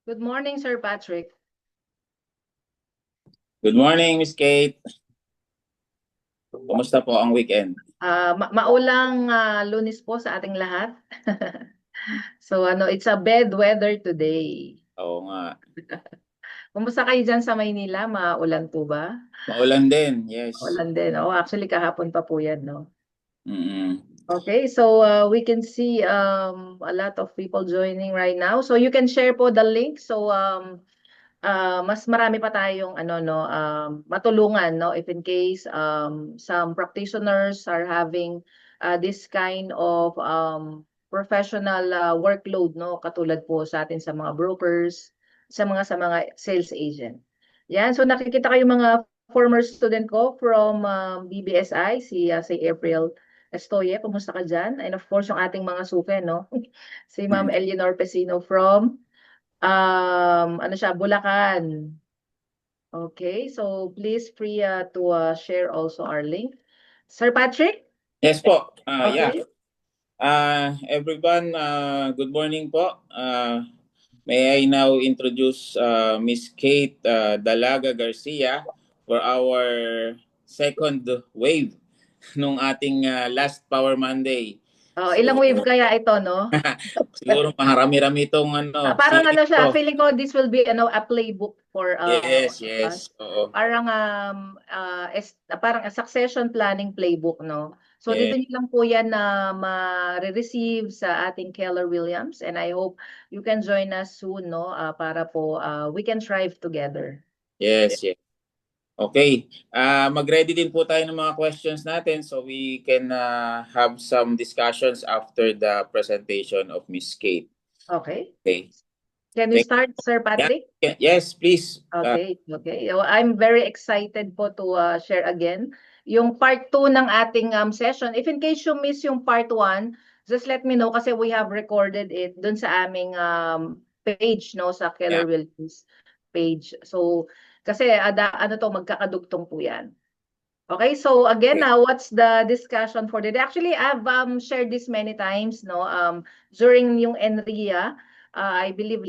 Good morning, Sir Patrick. Good morning, Miss Kate. Kumusta po ang weekend? Maulang Lunes po sa ating lahat. So it's a bad weather today. Oo nga. Kumusta kayo dyan sa Maynila? Maulan po ba? Maulan din, yes. Maulan din. Oh, actually kahapon pa po yan, no? Mm-mm. Okay, so we can see a lot of people joining right now. So you can share po the link. So mas marami pa tayong matulungan, no, if in case some practitioners are having this kind of professional workload, no, katulad po sa atin sa mga brokers, sa mga sales agent. Yan, so nakikita kayo mga former student ko from BBSI, si April Estoye, kumusta ka dyan? And of course, yung ating mga suke, no? Si Ma'am Eleanor Pesino from Bulacan. Okay, so please free to share also our link. Sir Patrick? Yes po. Yeah. Okay. Everyone, good morning po. May I now introduce Miss Kate Dalaga Garcia for our second wave nung ating last Power Monday. Ilang So, wave kaya ito, no? siguro maharami-rami itong Parang series to. feeling ko this will be a playbook for Yes, us. yes. Oo. Parang parang a succession planning playbook, no? So Yes, dito niyo lang po yan na ma-receive sa ating Keller Williams, and I hope you can join us soon, no? Para po we can thrive together. yes, yes. Okay. Mag-ready din po tayo ng mga questions natin so we can have some discussions after the presentation of Miss Kate. Okay. Okay. Can we Thank start, Sir yeah. Patrick? Yes, please. Okay, okay. I'm very excited po to share again yung part 2 ng ating session. If in case you miss yung part 1, just let me know kasi we have recorded it dun sa aming page, no, sa Yeah. Keller Williams page. So, kasi magkakadugtong po yan. Okay, so again, Okay. now what's the discussion for today? Actually, I've shared this many times, no, during yung ENRIA, I believe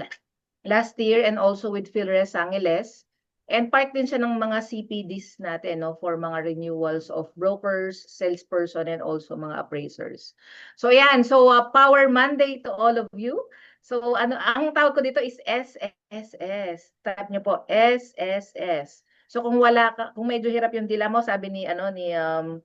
last year, and also with Philres Angeles. And part din siya ng mga CPDs natin, no, for mga renewals of brokers, salesperson, and also mga appraisers. So yan, so Power Monday to all of you. So ang tawag ko dito is SSS. Type niyo po SSS. So kung medyo hirap yung dila mo, sabi yung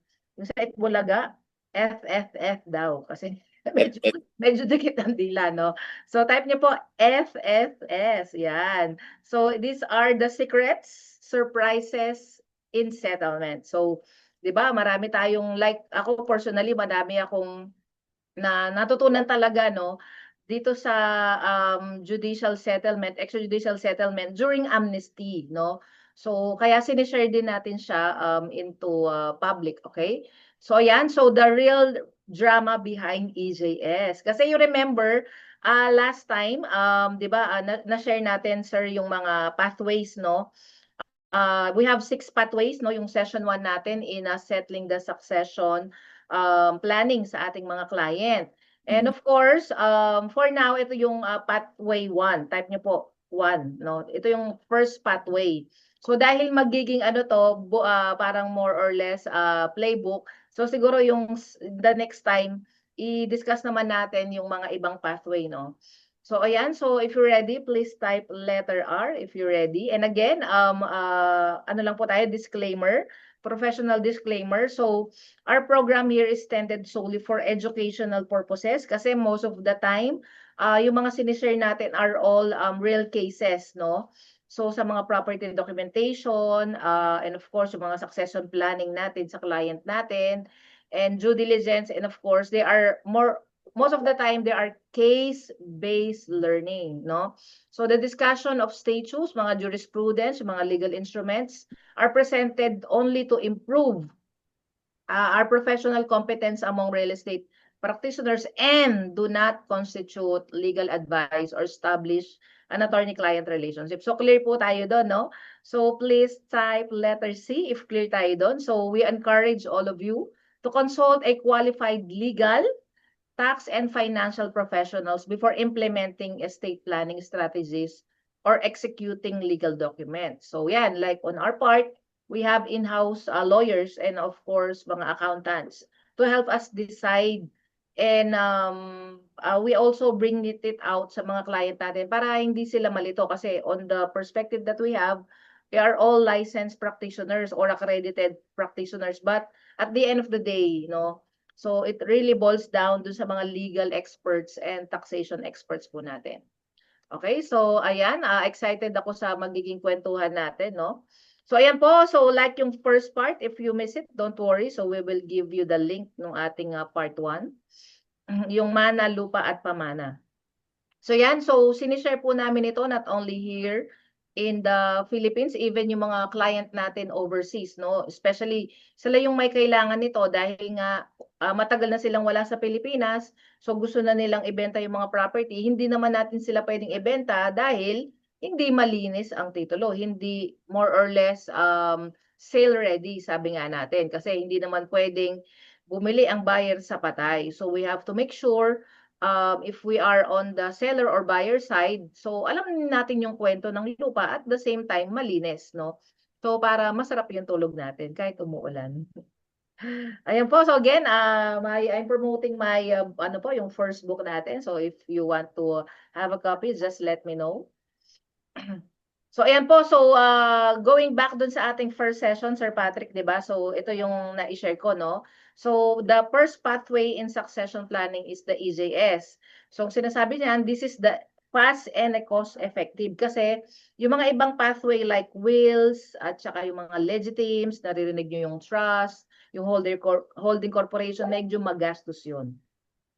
sa Itbulaga, FFF daw kasi medyo F- medyo dikit ang dila, no? So type niyo po FFS, yan. So these are the secrets, surprises in settlement. So, 'di ba, marami tayong, like ako personally, madami akong natutunan talaga, no, dito sa judicial settlement, extrajudicial settlement during amnesty, no? So kaya sinishare din natin siya into public, okay? So yan, so the real drama behind EJS. Kasi you remember last time 'di ba, na-share natin, sir, yung mga pathways, no? We have 6 pathways, no, yung session 1 natin in settling the succession planning sa ating mga client. And Mhm. of course, for now, ito yung pathway 1. Type nyo po 1, no? Ito yung first pathway. So dahil magiging parang more or less playbook, so siguro the next time i-discuss naman natin yung mga ibang pathway, no? So ayan, so if you're ready, please type letter R if you're ready. And again, ano lang po tayo, disclaimer, professional disclaimer. So our program here is intended solely for educational purposes kasi most of the time, yung mga sinishare natin are all real cases, no? So sa mga property documentation, and of course, yung mga succession planning natin sa client natin, and due diligence, and of course, most of the time, they are case-based learning, no? So the discussion of statutes, mga jurisprudence, mga legal instruments are presented only to improve our professional competence among real estate practitioners and do not constitute legal advice or establish an attorney-client relationship. So clear po tayo doon, no? So please type letter C if clear tayo doon. So we encourage all of you to consult a qualified legal, tax, and financial professionals before implementing estate planning strategies or executing legal documents. So yan, like on our part, we have in-house lawyers and of course mga accountants to help us decide, and we also bring it out sa mga client natin para hindi sila malito, kasi on the perspective that we have, we are all licensed practitioners or accredited practitioners, but at the end of the day, so it really boils down dun sa mga legal experts and taxation experts po natin. Okay, so ayan, excited ako sa magiging kwentuhan natin, no? So ayan po, so like yung first part, if you miss it, don't worry. So we will give you the link ng ating part 1, yung mana, lupa at pamana. So yan, so sinishare po namin ito not only here in the Philippines, even yung mga client natin overseas, no? Especially sila yung may kailangan nito dahil nga matagal na silang wala sa Pilipinas, so gusto na nilang ibenta yung mga property. Hindi naman natin sila pwedeng ibenta dahil hindi malinis ang titulo, hindi more or less sale ready, sabi nga natin, kasi hindi naman pwedeng bumili ang buyer sa patay. So we have to make sure if we are on the seller or buyer side, so alam natin yung kwento ng lupa, at the same time malinis, no? So para masarap yung tulog natin kahit umuulan. Ayan po, so again, I'm promoting my ano po, yung first book natin. So if you want to have a copy, just let me know. So ayan po, so going back dun sa ating first session, Sir Patrick, 'di ba? So ito yung na-share ko, no? So the first pathway in succession planning is the EJS. So sinasabi niyan, this is the fast and cost effective, kasi yung mga ibang pathway like wills at saka yung mga legitimes, naririnig niyo yung trust, yung holding corporation, medyo magastos 'yun.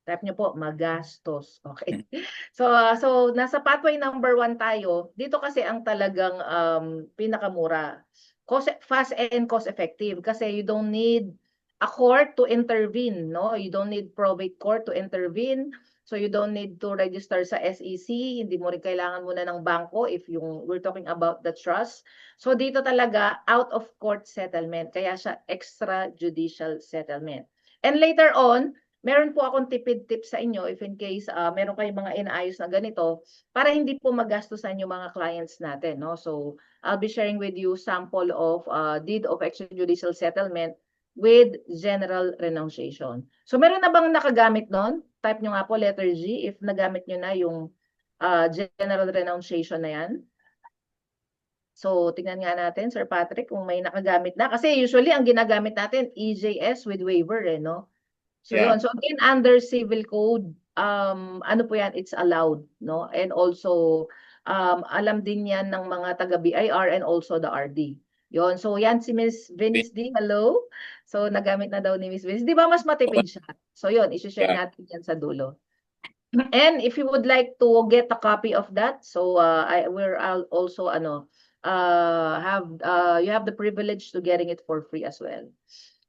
Type nyo po, magastos. Okay. So nasa pathway number 1 tayo. Dito kasi ang talagang pinakamura. Fast and cost effective, kasi you don't need a court to intervene, no? You don't need probate court to intervene. So you don't need to register sa SEC. Hindi mo rin kailangan muna ng bangko if we're talking about the trust. So dito talaga out of court settlement. Kaya siya extrajudicial settlement. And later on, meron po akong tipid tip sa inyo if in case meron kayong mga inaayos na ganito para hindi po magastusan yung mga clients natin, no? So I'll be sharing with you sample of deed of extrajudicial settlement with general renunciation. So meron na bang nakagamit nun? Type nyo nga po letter G if nagamit nyo na yung general renunciation na yan. So tingnan nga natin, Sir Patrick, kung may nakagamit na. Kasi usually ang ginagamit natin EJS with waiver, no? So Yeah. yun. So again, under civil code, ano po yan, it's allowed, no? And also, alam din yan ng mga taga-BIR and also the RD. Yun. So yan si Miss Venice D. Hello. So nagamit na daw ni Miss Venice. Di ba mas matipid siya? So yun, isi-share Yeah. natin yan sa dulo. And if you would like to get a copy of that, so I'll also you have the privilege to getting it for free as well.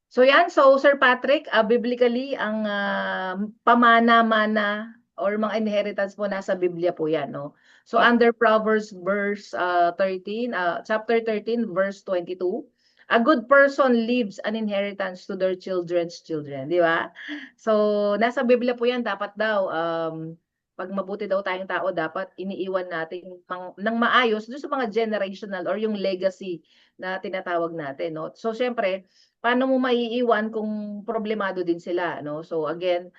So yan, so Sir Patrick, biblically ang pamana-mana or mga inheritance po nasa Biblia po yan, no? So under Proverbs verse 13, chapter 13 verse 22, a good person leaves an inheritance to their children's children, di ba? So nasa Biblia po yan, dapat daw pag mabuti daw tayong tao, dapat iniiwan natin ng maayos doon sa mga generational or yung legacy na tinatawag natin, no? So syempre, paano mo maiiwan kung problemado din sila, no? So again,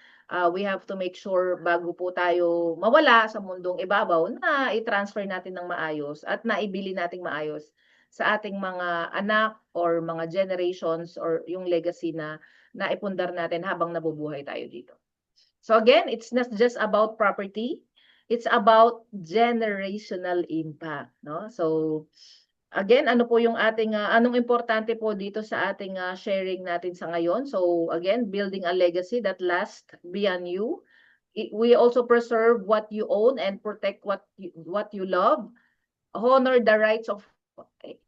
we have to make sure bago po tayo mawala sa mundong ibabaw na i-transfer natin ng maayos at naibili nating maayos sa ating mga anak or mga generations or yung legacy na naipundar natin habang nabubuhay tayo dito. So again, it's not just about property, it's about generational impact, no? So again, ano po yung ating anong importante po dito sa ating sharing natin sa ngayon? So again, building a legacy that lasts beyond you. We also preserve what you own and protect what you love. Honor the rights of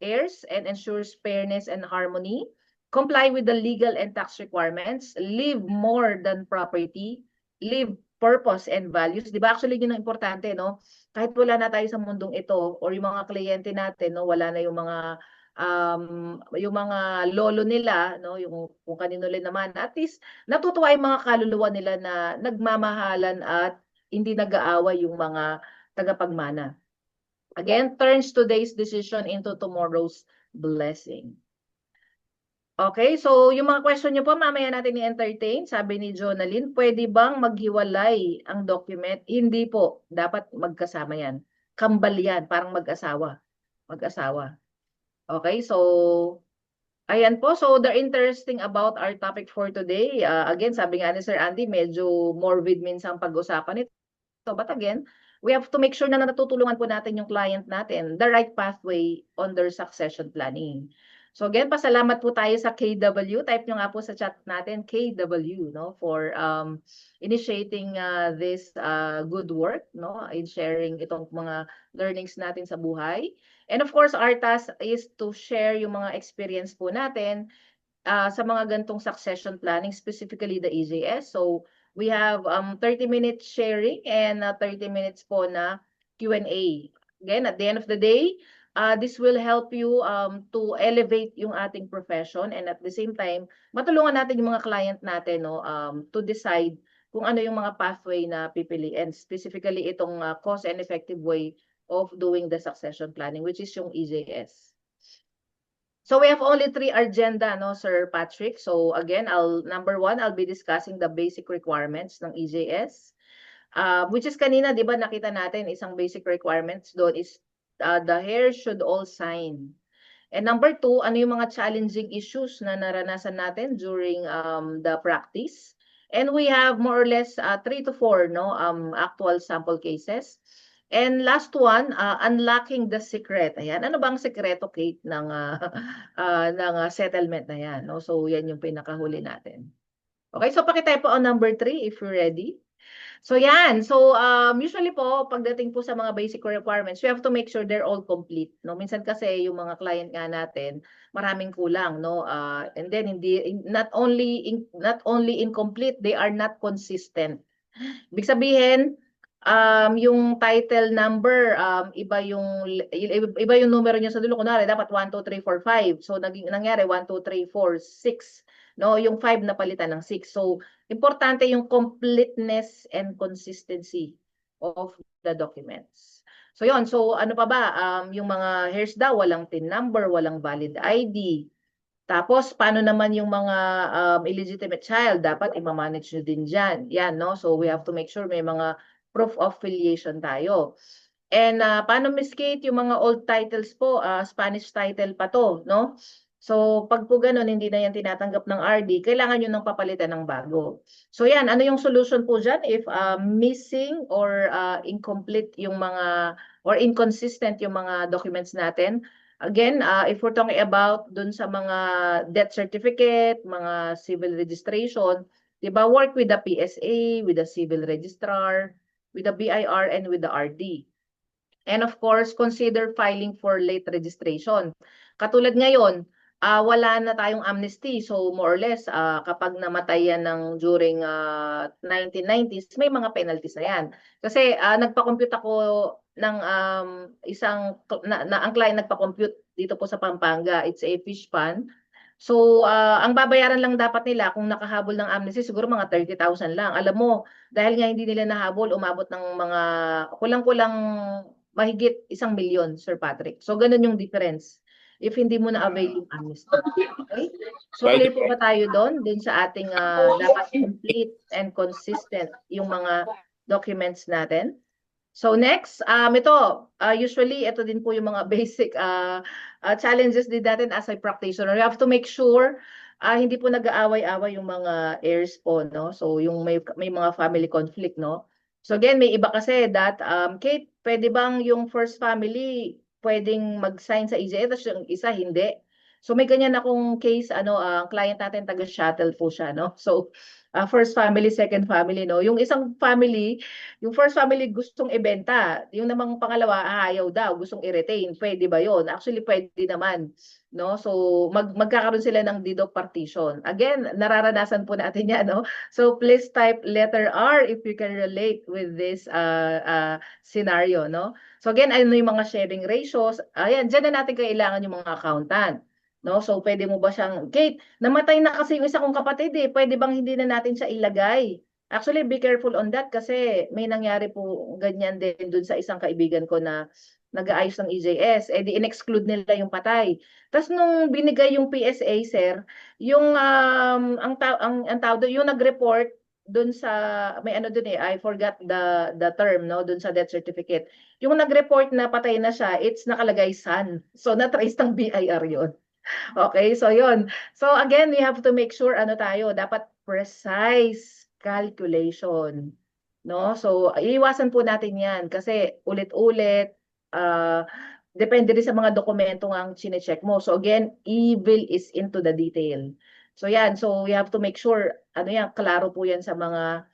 heirs and ensures fairness and harmony. Comply with the legal and tax requirements. Leave more than property. Leave purpose and values. Di ba? Actually, yun ang importante, no? Kahit wala na tayo sa mundong ito or yung mga kliyente natin, no, wala na yung mga lolo nila, no, yung kung kanino rin naman, at least natutuwa yung mga kaluluwa nila na nagmamahalan at hindi nag-aaway yung mga tagapagmana. Again, turns today's decision into tomorrow's blessing. Okay, so yung mga question nyo po, mamaya natin i-entertain. Sabi ni Jonalyn, pwede bang maghiwalay ang document? Hindi po, dapat magkasama yan. Kambal yan, parang mag-asawa. Mag-asawa. Okay, so ayan po. So the interesting about our topic for today, again, sabi nga ni Sir Andy, medyo morbid minsan pag-usapan ito. But again, we have to make sure na natutulungan po natin yung client natin the right pathway on their succession planning. So again, pasalamat po tayo sa KW. Type nyo nga po sa chat natin, KW, no, for initiating this good work, no, in sharing itong mga learnings natin sa buhay. And of course, our task is to share yung mga experience po natin sa mga gantong succession planning, specifically the EJS. So we have 30 minutes sharing and 30 minutes po na Q&A. Again, at the end of the day, this will help you to elevate yung ating profession, and at the same time, matulungan natin yung mga client natin, no, to decide kung ano yung mga pathway na pipiliin. Specifically, itong cost and effective way of doing the succession planning, which is yung EJS. So we have only 3 agenda, no, Sir Patrick. So again, number 1, I'll be discussing the basic requirements ng EJS. Which is kanina, di ba, nakita natin isang basic requirements doon is the heirs should all sign. And number 2, ano yung mga challenging issues na naranasan natin during the practice. And we have more or less 3 to 4, no, actual sample cases. And last one, unlocking the secret. Ayan, ano bang sekreto, Kate, ng ng settlement na yan, no? So yan yung pinakahuli natin. Okay, so pakitay po ang number 3 if you're ready. So yan, so usually po pagdating po sa mga basic requirements, we have to make sure they're all complete, no? Minsan kasi yung mga client nga natin, maraming kulang, no? And then not only incomplete, they are not consistent. Ibig sabihin, yung title number, iba yung numero niya sa dulo. Kunwari, dapat 1, 2, 3, 4, 5. So, nangyari 1, 2, 3, 4, 6. No, yung 5 na palitan ng 6. So, importante yung completeness and consistency of the documents. So, yon. So, ano pa ba? Yung mga heirs daw, walang TIN number, walang valid ID. Tapos, paano naman yung mga illegitimate child? Dapat i-manage nyo din dyan. Yan, no? So, we have to make sure may mga proof of filiation tayo. And paano, Miss Kate, yung mga old titles po, Spanish title pa to, no? So, pag po ganun, hindi na yan tinatanggap ng RD, kailangan nyo nang papalitan ng bago. So, yan, ano yung solution po dyan? If missing or incomplete yung mga, or inconsistent yung mga documents natin, again, if we're talking about dun sa mga death certificate, mga civil registration, diba, work with the PSA, with the civil registrar, with the BIR, and with the RD. And of course, consider filing for late registration. Katulad ngayon, wala na tayong amnesty. So more or less, kapag namatay yan during 1990s, may mga penalties na yan. Kasi nagpa-compute ako ng ang client nagpa-compute dito po sa Pampanga. It's a fish pond. So, ang babayaran lang dapat nila kung nakahabol ng amnesty, siguro mga 30,000 lang. Alam mo, dahil nga hindi nila nahabol, umabot ng mga kulang-kulang mahigit 1 milyon, Sir Patrick. So, ganun yung difference if hindi mo na-avail yung amnesty. Okay? So, clear po ba tayo doon? Din sa ating dapat complete and consistent yung mga documents natin. So next, usually ito din po yung mga basic challenges din natin as a practitioner. You have to make sure hindi po nag-aaway-away yung mga heirs po, no? So yung may mga family conflict, no? So again, may iba kasi that Kate, pwede bang yung first family pwedeng mag-sign sa EJS tapos yung isa hindi? So may ganyan akong case, client natin taga-shuttle po siya, no? So first family, second family, no? Yung isang family, yung first family gustong ibenta, yung namang pangalawa ayaw daw, gustong i-retain. Pwede ba 'yon? Actually pwede naman, no? So magkakaroon sila ng deed of partition. Again, nararanasan po natin 'yan, no? So please type letter R if you can relate with this scenario, no? So again, ano yung mga sharing ratios? Ayan, diyan na natin kailangan yung mga accountant. No, so pwede mo ba siyang, Kate, namatay na kasi yung isa kong kapatid eh, pwede bang hindi na natin siya ilagay? Actually, be careful on that kasi may nangyari po ganyan din dun sa isang kaibigan ko na nag-aayos ng EJS, di in-exclude nila yung patay. Tapos nung binigay yung PSA, sir, yung ang tao doon, yung nag-report doon sa may ano doon I forgot the term no doon sa death certificate. Yung nag-report na patay na siya, it's nakalagay son. So na-trace ng BIR 'yon. Okay, so 'yon. So again, we have to make sure ano tayo, dapat precise calculation. No? So iiwasan po natin 'yan kasi ulit-ulit depende rin sa mga dokumento ang chine-check mo. So again, evil is into the detail. So yan, so we have to make sure ano yan, klaro po yan sa mga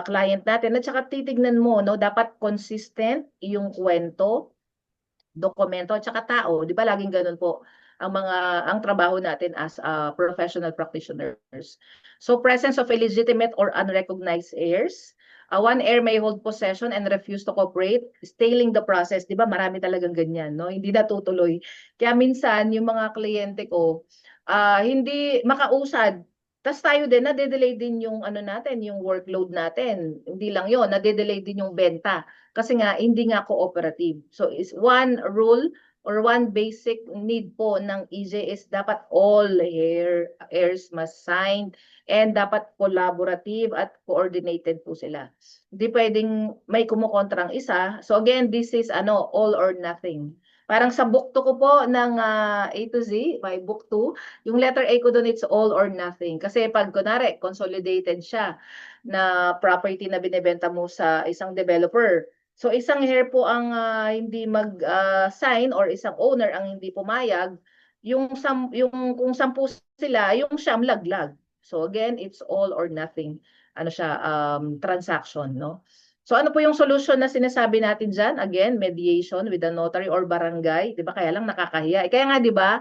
client natin. At saka titignan mo, no, dapat consistent yung kwento, dokumento at saka tao, 'di ba? Laging ganun po ang trabaho natin as professional practitioners. So presence of illegitimate or unrecognized heirs. One heir may hold possession and refuse to cooperate, stailing the process. 'Di ba? Marami talagang ganyan, no? Hindi natutuloy. Kaya minsan yung mga kliyente ko hindi makausad. Tas tayo din nade-delay din yung ano natin, yung workload natin. Hindi lang 'yon, nade-delay din yung benta kasi nga hindi nga cooperative. So is one rule or one basic need po ng EJ is dapat all heirs must sign and dapat collaborative at coordinated po sila. Hindi pwedeng may kumukontrang isa. So again, this is ano all or nothing. Parang sa book 2 ko po ng A to Z, my book 2, yung letter A ko doon it's all or nothing. Kasi pag kunwari consolidated siya na property na binebenta mo sa isang developer, so isang heir po ang hindi mag-sign or isang owner ang hindi pumayag, yung kung 10 sila, yung siyam laglag. So again, it's all or nothing. Ano siya, transaction, no? So ano po yung solution na sinasabi natin diyan? Again, mediation with the notary or barangay, 'di ba? Kaya lang nakakahiya. Kaya nga 'di ba,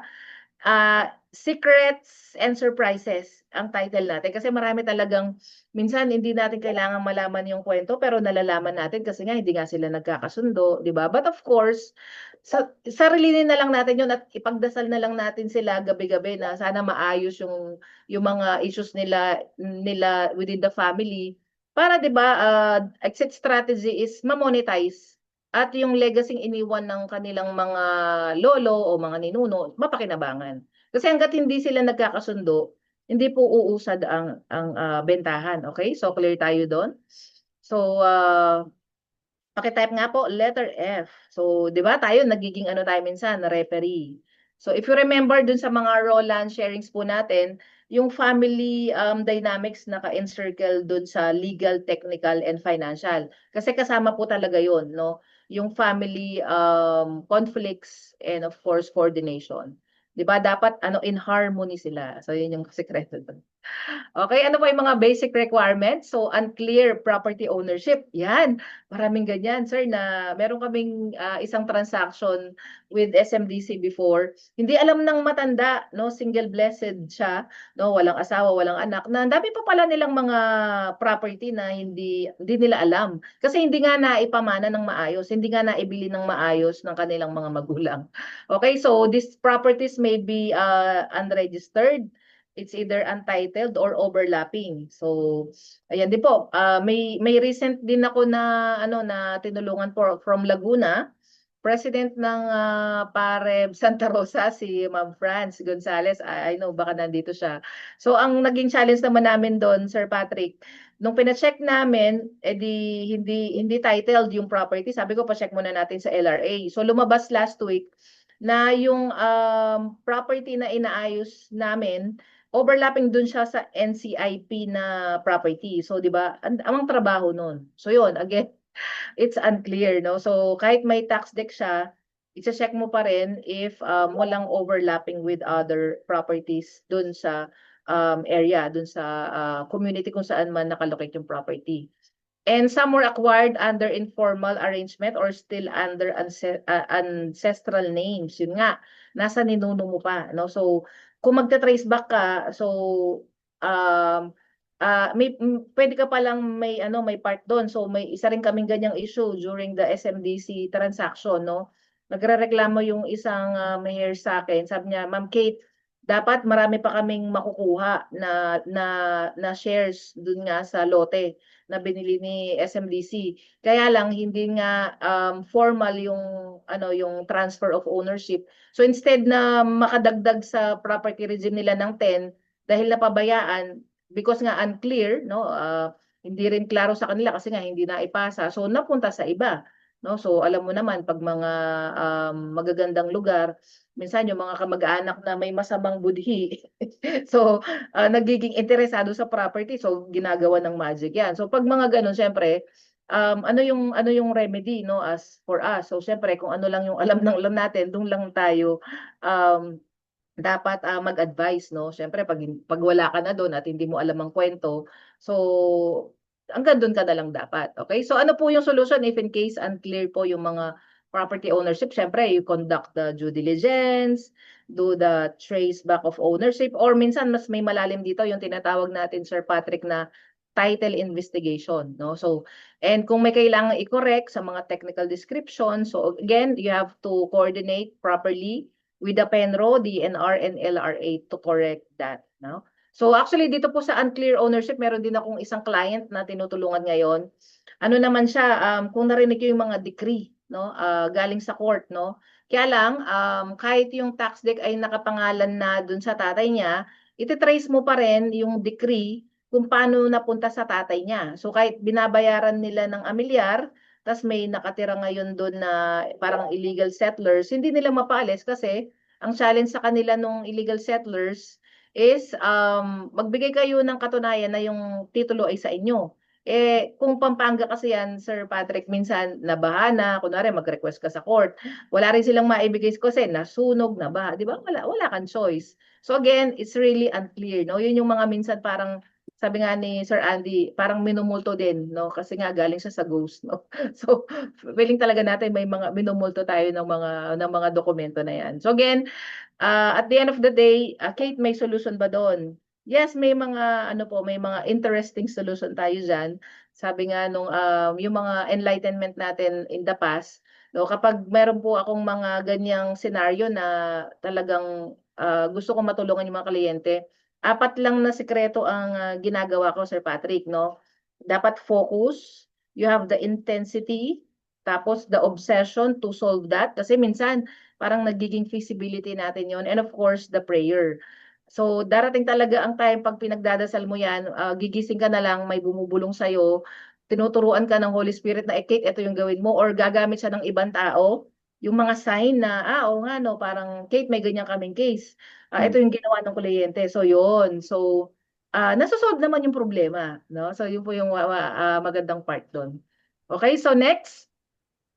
Secrets and Surprises ang title natin kasi marami talagang minsan hindi natin kailangan malaman yung kwento pero nalalaman natin kasi nga hindi nga sila nagkakasundo, 'di ba? But of course, sarilinin na lang natin yun at ipagdasal na lang natin sila gabi-gabi na sana maayos yung mga issues nila within the family para 'di ba, exit strategy is ma-monetize at yung legacy iniwan ng kanilang mga lolo o mga ninuno mapakinabangan. Kasi hangga't hindi sila nagkakasundo, hindi po uusad ang bentahan, okay? So clear tayo do'n? So, paki-type nga po letter F. So, 'di ba tayo nagiging ano tayo minsan, referee. So, if you remember dun sa mga Roland sharings po natin, yung family dynamics naka-encircle dun sa legal, technical, and financial. Kasi kasama po talaga yon, no? Yung family conflicts and of course coordination. 'Di ba dapat ano in harmony sila. So, yun yung sekreto dun. Okay, ano po yung mga basic requirements? So, unclear property ownership. Yan, maraming ganyan, sir, na meron kaming isang transaction with SMDC before. Hindi alam ng matanda, no, single blessed siya, no, walang asawa, walang anak, na ang dami pa pala nilang mga property na hindi nila alam. Kasi hindi nga naipamana ng maayos, hindi nga naibili ng maayos ng kanilang mga magulang. Okay, so these properties may be unregistered, it's either untitled or overlapping. So, ayan din po. May recent din ako na ano na tinulungan from Laguna. President ng Pareb Santa Rosa si Ma'am Franz Gonzales. I know baka nandito siya. So ang naging challenge naman namin doon, Sir Patrick, nung pina-check namin, hindi titled yung property. Sabi ko pa-check muna natin sa LRA. So lumabas last week na yung property na inaayos namin overlapping dun siya sa NCIP na property. So, 'di ba? Ang trabaho nun. So, 'yun, again, it's unclear, no? So, kahit may tax deck siya, i-check mo pa rin if walang overlapping with other properties dun sa area, dun sa community kung saan man nakalocate yung property. And some were acquired under informal arrangement or still under ancestral names. Yun nga, nasa ninuno mo pa, no? So, kung magta-trace back ka, so pwede ka palang may part doon. So may isa rin kaming ganyang issue during the SMDC transaction, no? Nagrereklamo yung isang mayor sa akin. Sabi niya, Ma'am Kate, dapat marami pa kaming makukuha na shares dun nga sa lote na binili ni SMDC. Kaya lang hindi nga formal yung yung transfer of ownership. So instead na makadagdag sa property regime nila ng 10 dahil napabayaan because nga unclear, no, hindi rin klaro sa kanila kasi nga hindi na ipasa. So napunta sa iba, no? So alam mo naman pag mga magagandang lugar, minsan yung mga kamag-anak na may masamang budhi, so nagiging interesado sa property, so ginagawa ng magic yan. So pag mga ganun, syempre, ano yung remedy, no, as for us. So syempre kung ano lang yung alam natin, doon lang tayo um, dapat mag-advise, no. Syempre pag wala ka na doon at hindi mo alam ang kwento, so hanggang doon ka na lang dapat. Okay? So ano po yung solution if in case unclear po yung mga property ownership? Syempre, you conduct the due diligence, do the trace back of ownership, or minsan mas may malalim dito yung tinatawag natin, Sir Patrick, na title investigation, no? So, and kung may kailangan i-correct sa mga technical description, so again, you have to coordinate properly with the PENRO, DNR, and LRA to correct that, no? So actually dito po sa unclear ownership, meron din akong isang client na tinutulungan ngayon. Ano naman siya, kung narinig ko yung mga decree, no, galing sa court, no. Kaya lang kahit yung tax deed ay nakapangalan na dun sa tatay niya, ite-trace mo pa rin yung decree kung paano napunta sa tatay niya. So kahit binabayaran nila ng amilyar, tas may nakatira ngayon doon na parang illegal settlers, hindi nila mapaalis kasi ang challenge sa kanila nung illegal settlers is magbigay kayo ng katunayan na yung titulo ay sa inyo. Eh, kung Pampanga kasi yan, Sir Patrick, minsan nabaha na, kunwari mag-request ka sa court, wala rin silang maibigay kasi nasunog, nabaha, di ba? Wala kang choice. So again, it's really unclear, no? Yun yung mga minsan parang sabi nga ni Sir Andy, parang minumulto din, no? Kasi nga galing siya sa ghost, no? So, feeling talaga natin may mga minumulto tayo ng mga dokumento na yan. So again, at the end of the day, Kate, may solution ba doon? Yes, may mga ano po, may mga interesting solution tayo diyan. Sabi nga nung yung mga enlightenment natin in the past, no, kapag meron po akong mga ganyang scenario na talagang gusto kong matulungan yung mga kliyente, apat lang na sikreto ang ginagawa ko, Sir Patrick, no? Dapat focus, you have the intensity, tapos the obsession to solve that kasi minsan parang nagiging feasibility natin yon, and of course the prayer. So darating talaga ang time pag pinagdadasal mo yan, gigising ka na lang, may bumubulong sa'yo, tinuturuan ka ng Holy Spirit na, Kate, ito yung gawin mo, or gagamit siya ng ibang tao, yung mga sign na, oo nga, no, parang, Kate, may ganyan kaming case. Ito yung ginawa ng kliyente. So yun. So, nasosolve naman yung problema. No? So yun po yung magandang part doon. Okay, so next.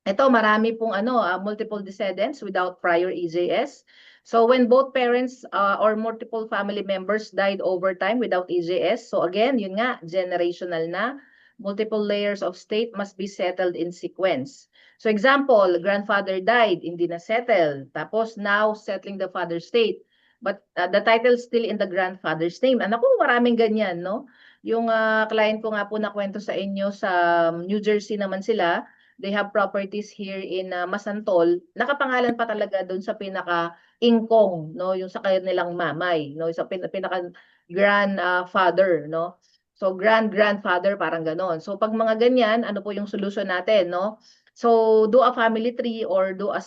Ito, marami pong multiple descendants without prior EJS. So when both parents or multiple family members died over time without EJS, so again, yun nga, generational na, multiple layers of state must be settled in sequence. So example, grandfather died, hindi na settle. Tapos now settling the father's state. But the title still in the grandfather's name. Anak ko, maraming ganyan, no? Yung client ko nga po nakwento sa inyo sa New Jersey naman sila, they have properties here in Masantol, nakapangalan pa talaga doon sa pinaka-ingkong, no, yung sa kanilang mamay, no, sa pinaka grandfather, no. So grandfather parang ganon. So pag mga ganyan, ano po yung solution natin, no? So do a family tree or do a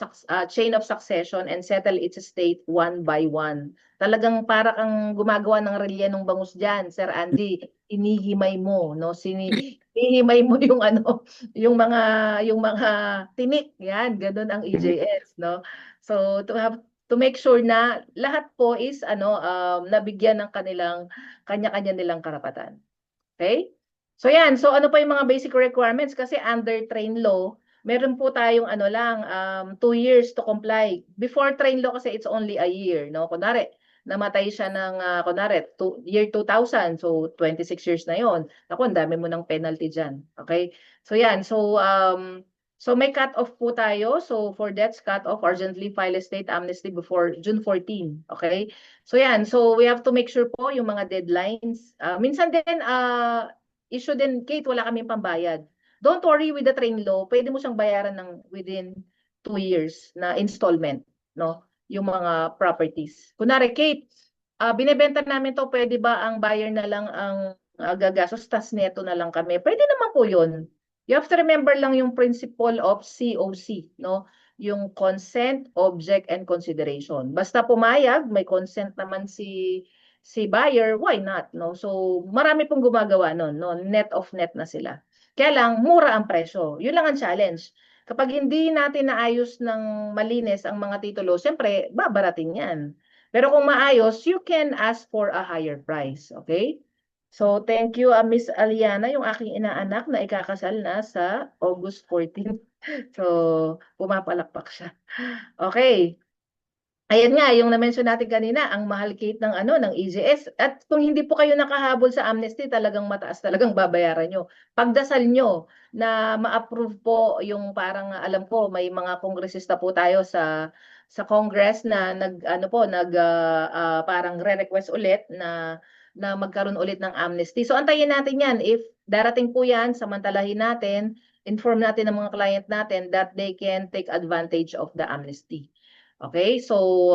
chain of succession and settle its estate one by one. Talagang para kang gumagawa ng relya ng bangus diyan, Sir Andy. Inihimay mo, no? Inihimay mo yung yung mga tinik, yan, ganun ang EJS, no? So to make sure na lahat po is nabigyan ng kanilang kanya-kanya nilang karapatan. Okay? So yan, so ano pa yung mga basic requirements kasi under train law, meron po tayong 2 years to comply. Before train law kasi it's only a year, no? Kunwari, namatay siya ng year 2000, so 26 years na 'yon. Ako, ang dami mo ng penalty diyan. Okay? So yan, so may cut-off po tayo. So for debts cut-off, urgently file a state amnesty before June 14. Okay? So yan, so we have to make sure po yung mga deadlines. Minsan din, issue din, Kate, wala kaming pambayad. Don't worry with the train law, pwede mo siyang bayaran ng within 2 years na installment, no? Yung mga properties. Kunwari, Kate, binebenta namin 'to, pwede ba ang buyer na lang ang gagastos tas neto na lang kami? Pwede naman po 'yun. You have to remember lang yung principle of COC, no? Yung consent, object, and consideration. Basta pumayag, may consent naman si buyer, why not, no? So, marami pong gumagawa nun, no? Net of net na sila. Kaya lang, mura ang presyo. Yun lang ang challenge. Kapag hindi natin naayos ng malinis ang mga titulo, siyempre, babaratin yan. Pero kung maayos, you can ask for a higher price. Okay? So, thank you, Miss Aliana, yung aking inaanak na ikakasal na sa August 14. So, pumapalakpak siya. Okay. Ayan nga, yung na-mention natin kanina, ang mahal Kate ng ano ng EJS. At kung hindi po kayo nakahabol sa amnesty, talagang mataas talagang babayaran nyo. Pagdasal nyo na ma-approve po yung parang alam ko may mga kongresista po tayo sa Congress na parang re-request ulit na magkaroon ulit ng amnesty. So antayin natin 'yan. If darating po 'yan, samantalahin natin, inform natin ng mga client natin that they can take advantage of the amnesty. Okay, so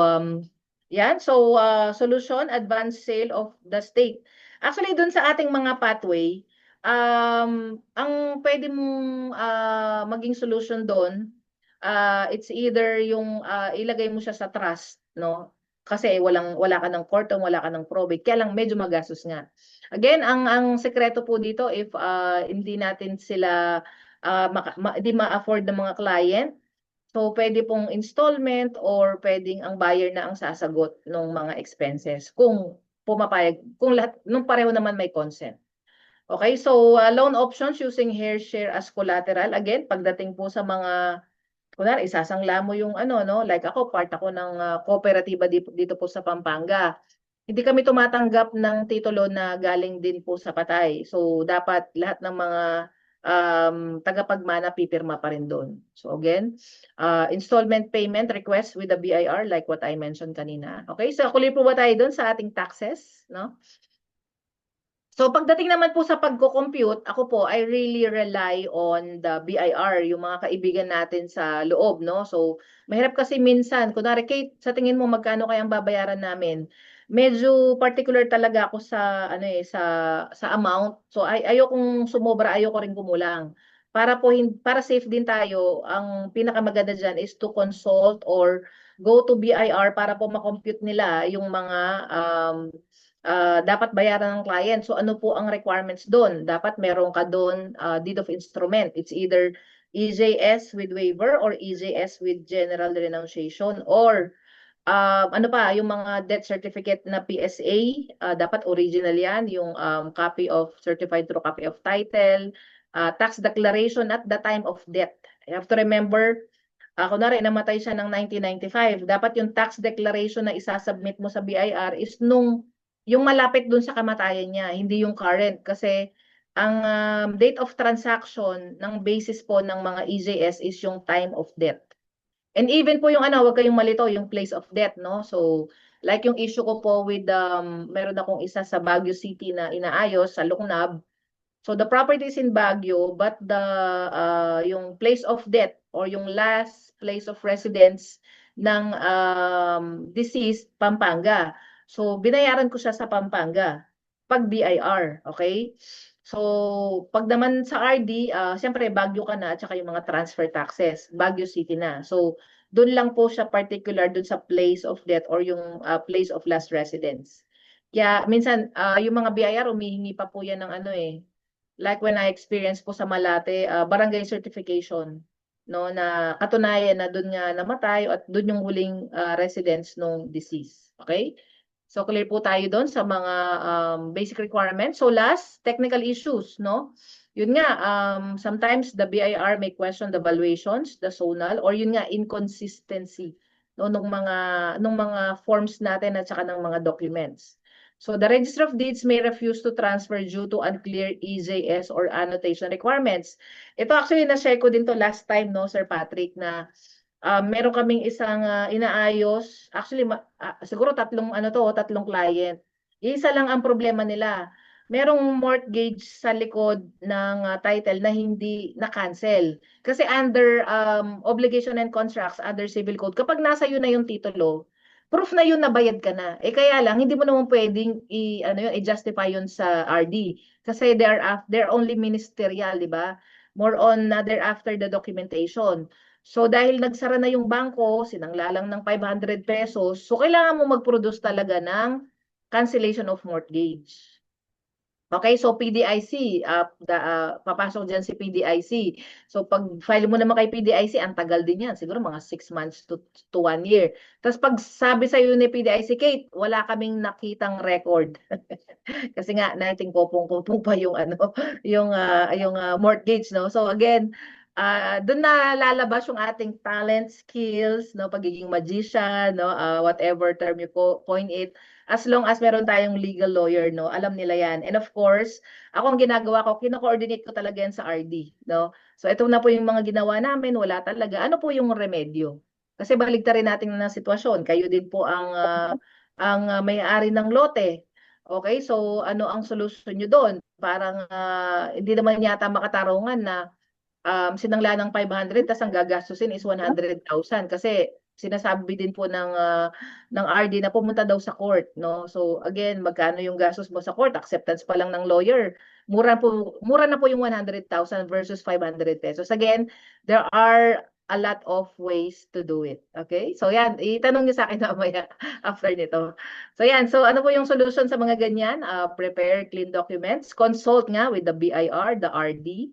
yan. So solution, advanced sale of the stake. Actually, dun sa ating mga pathway, ang pwede mong maging solution doon, it's either yung ilagay mo siya sa trust, no? Kasi wala ka ng quorum, wala ka ng probate, kaya lang medyo magastos nga. Again, ang sekreto po dito, if hindi natin sila di ma-afford ng mga client, so, pwede pong installment or pwedeng ang buyer na ang sasagot ng mga expenses kung pumapayag, kung lahat, nung pareho naman may consent. Okay, so loan options using hair share as collateral. Again, pagdating po sa mga, kunwari, isasangla mo yung ano, no? Like ako, part ako ng kooperatiba dito po sa Pampanga. Hindi kami tumatanggap ng titulo na galing din po sa patay. So, dapat lahat ng mga tagapagmana pipirma pa rin doon. So, again, installment payment request with the BIR like what I mentioned kanina. Okay, so kulit po ba tayo doon sa ating taxes, no? So pagdating naman po sa pagko-compute, ako po I really rely on the BIR, yung mga kaibigan natin sa loob, no? So mahirap kasi minsan, kunwari Kate, sa tingin mo magkano kaya ang babayaran namin? Medyo particular talaga ako sa ano sa amount. So ayokong sumobra, ayoko rin kumulang. Para po para safe din tayo, ang pinakamaganda diyan is to consult or go to BIR para po ma-compute nila yung mga dapat bayaran ng client. So ano po ang requirements doon? Dapat meron ka doon deed of instrument. It's either EJS with waiver or EJS with general renunciation, or ano pa, yung mga death certificate na PSA, dapat original yan, yung copy of certified true copy of title, tax declaration at the time of death. You have to remember, kunwari namatay siya ng 1995, dapat yung tax declaration na isasubmit mo sa BIR is yung malapit dun sa kamatayan niya, hindi yung current. Kasi ang date of transaction ng basis po ng mga EJS is yung time of death. And even po yung ano, wag kayong malito, yung place of death, no? So, like yung issue ko po with, meron akong isa sa Baguio City na inaayos sa Luknab. So the property is in Baguio, but yung place of death or yung last place of residence ng deceased, Pampanga. So binayaran ko siya sa Pampanga pag BIR, okay? So pag naman sa RD, siyempre Baguio ka na at saka yung mga transfer taxes, Baguio City na. So doon lang po siya particular doon sa place of death or yung place of last residence. Kaya minsan yung mga BIR humihingi pa po yan ng ano like when I experienced po sa Malate, barangay certification, no, na katunayan na doon nga namatay at doon yung huling residence nung deceased. Okay? So clear po tayo doon sa mga basic requirements. So last, technical issues, no? Yun nga, sometimes the BIR may question the valuations, the zonal, or yun nga, inconsistency, no, nung mga forms natin at saka ng mga documents. So the Register of Deeds may refuse to transfer due to unclear EJS or annotation requirements. Ito actually na-share ko din to last time, no, Sir Patrick, na meron kaming isang inaayos. Actually, siguro tatlong client. Isa lang ang problema nila. Merong mortgage sa likod ng title na hindi na-cancel. Kasi under obligation and contracts, under civil code, kapag nasa iyo na yung titulo, proof na yun nabayad ka na. Kaya lang hindi mo naman pwedeng i-justify yun sa RD kasi they're only ministerial, di ba? More on they're after the documentation. So dahil nagsara na yung bangko, sinangla lang ng 500 pesos, so kailangan mo mag-produce talaga ng cancellation of mortgage. Okay, so PDIC, papasok dyan si PDIC. So pag file mo naman kay PDIC, ang tagal din yan. Siguro mga 6 months to 1 year. Tapos pag sabi sa'yo ni PDIC, Kate, wala kaming nakitang record. Kasi nga nating kopong-kopong pa yung mortgage, no. So again, doon na lalabas yung ating talent, skills, no, pagiging magician, no, whatever term you coin it. As long as meron tayong legal lawyer, no, alam nila yan. And of course, ako ang ginagawa ko, kino-coordinate ko talaga yan sa RD, no. So ito na po yung mga ginawa namin, wala talaga. Ano po yung remedyo? Kasi baligtarin natin na sitwasyon. Kayo din po ang may-ari ng lote. Okay, so ano ang solusyon nyo doon? Parang hindi naman yata makatarungan na sinangla ng 500 tas ang gagastusin is 100,000 kasi sinasabi din po ng RD na pumunta daw sa court, no? So again, magkano yung gastos mo sa court? Acceptance pa lang ng lawyer. Mura na po yung 100,000 versus 500 pesos. Again, there are a lot of ways to do it. Okay? So yan, itanong niyo sa akin mamaya after nito. So yan, so ano po yung solution sa mga ganyan? Prepare clean documents, consult nga with the BIR, the RD,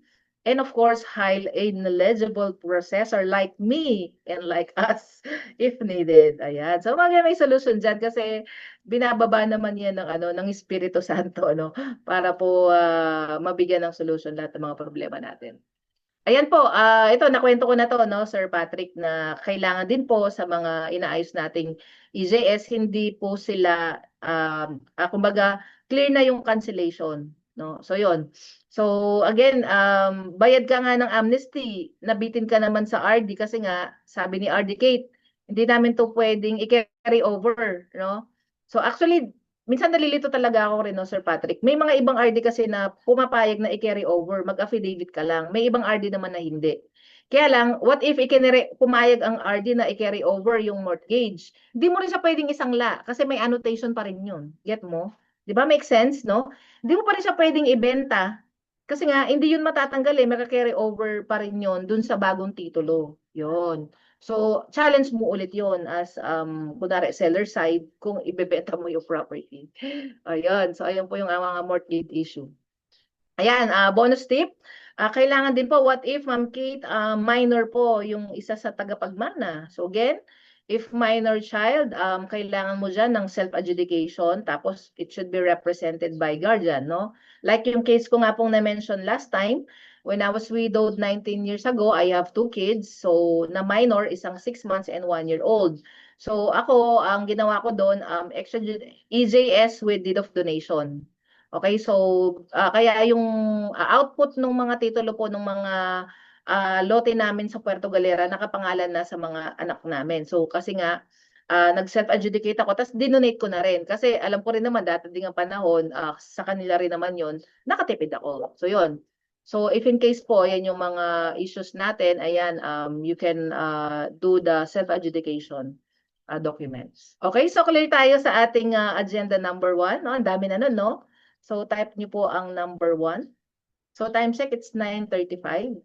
and of course, hire a knowledgeable processor like me and like us if needed. Ayan. So may solution dyan kasi binababa naman yan ng Espiritu Santo, no? Para po mabigyan ng solution lahat ng mga problema natin. Ayan po, ito nakwento ko na to, no, Sir Patrick, na kailangan din po sa mga inaayos nating EJS, hindi po sila, kumbaga, clear na yung cancellation, no? So yon. So again, bayad ka nga ng amnesty, nabitin ka naman sa RD kasi nga, sabi ni RD Kate, hindi namin to pwedeng i-carry over, no? So actually, minsan nalilito talaga ako rin, no, Sir Patrick. May mga ibang RD kasi na pumapayag na i-carry over, mag-affidavit ka lang. May ibang RD naman na hindi. Kaya lang, what if pumayag ang RD na i-carry over yung mortgage? Hindi mo rin siya pwedeng isangla kasi may annotation pa rin yun. Get mo? Di ba? Make sense, no? Hindi mo pa rin siya pwedeng ibenta kasi nga, hindi yun matatanggal eh. Maka-carry over pa rin yun dun sa bagong titulo. Yun. So, challenge mo ulit yon as, kunwari, seller side kung ibebenta mo yung property. Ayun. So, ayun po yung mga mortgage issue. Ayan, bonus tip. Kailangan din po, what if, Ma'am Kate, minor po yung isa sa tagapagmana. So, again, if minor child, kailangan mo dyan ng self-adjudication, tapos it should be represented by guardian, no? Like yung case ko nga pong na-mention last time, when I was widowed 19 years ago, I have 2 kids. So, na minor, isang 6 months and 1-year-old. So, ako, ang ginawa ko doon, EJS with deed of donation. Okay, so kaya yung output ng mga titulo po ng mga lote namin sa Puerto Galera nakapangalan na sa mga anak namin. So kasi nga nag-self-adjudicate ako tapos dinonate ko na rin kasi alam ko rin naman dati ding ang panahon sa kanila rin naman yon nakatipid ako. So yon. So if in case po yan yung mga issues natin, ayan you can do the self-adjudication documents. Okay, so clear tayo sa ating agenda number 1, no? Ang dami na nun, no? So type niyo po ang number 1. So time check, it's 9:35.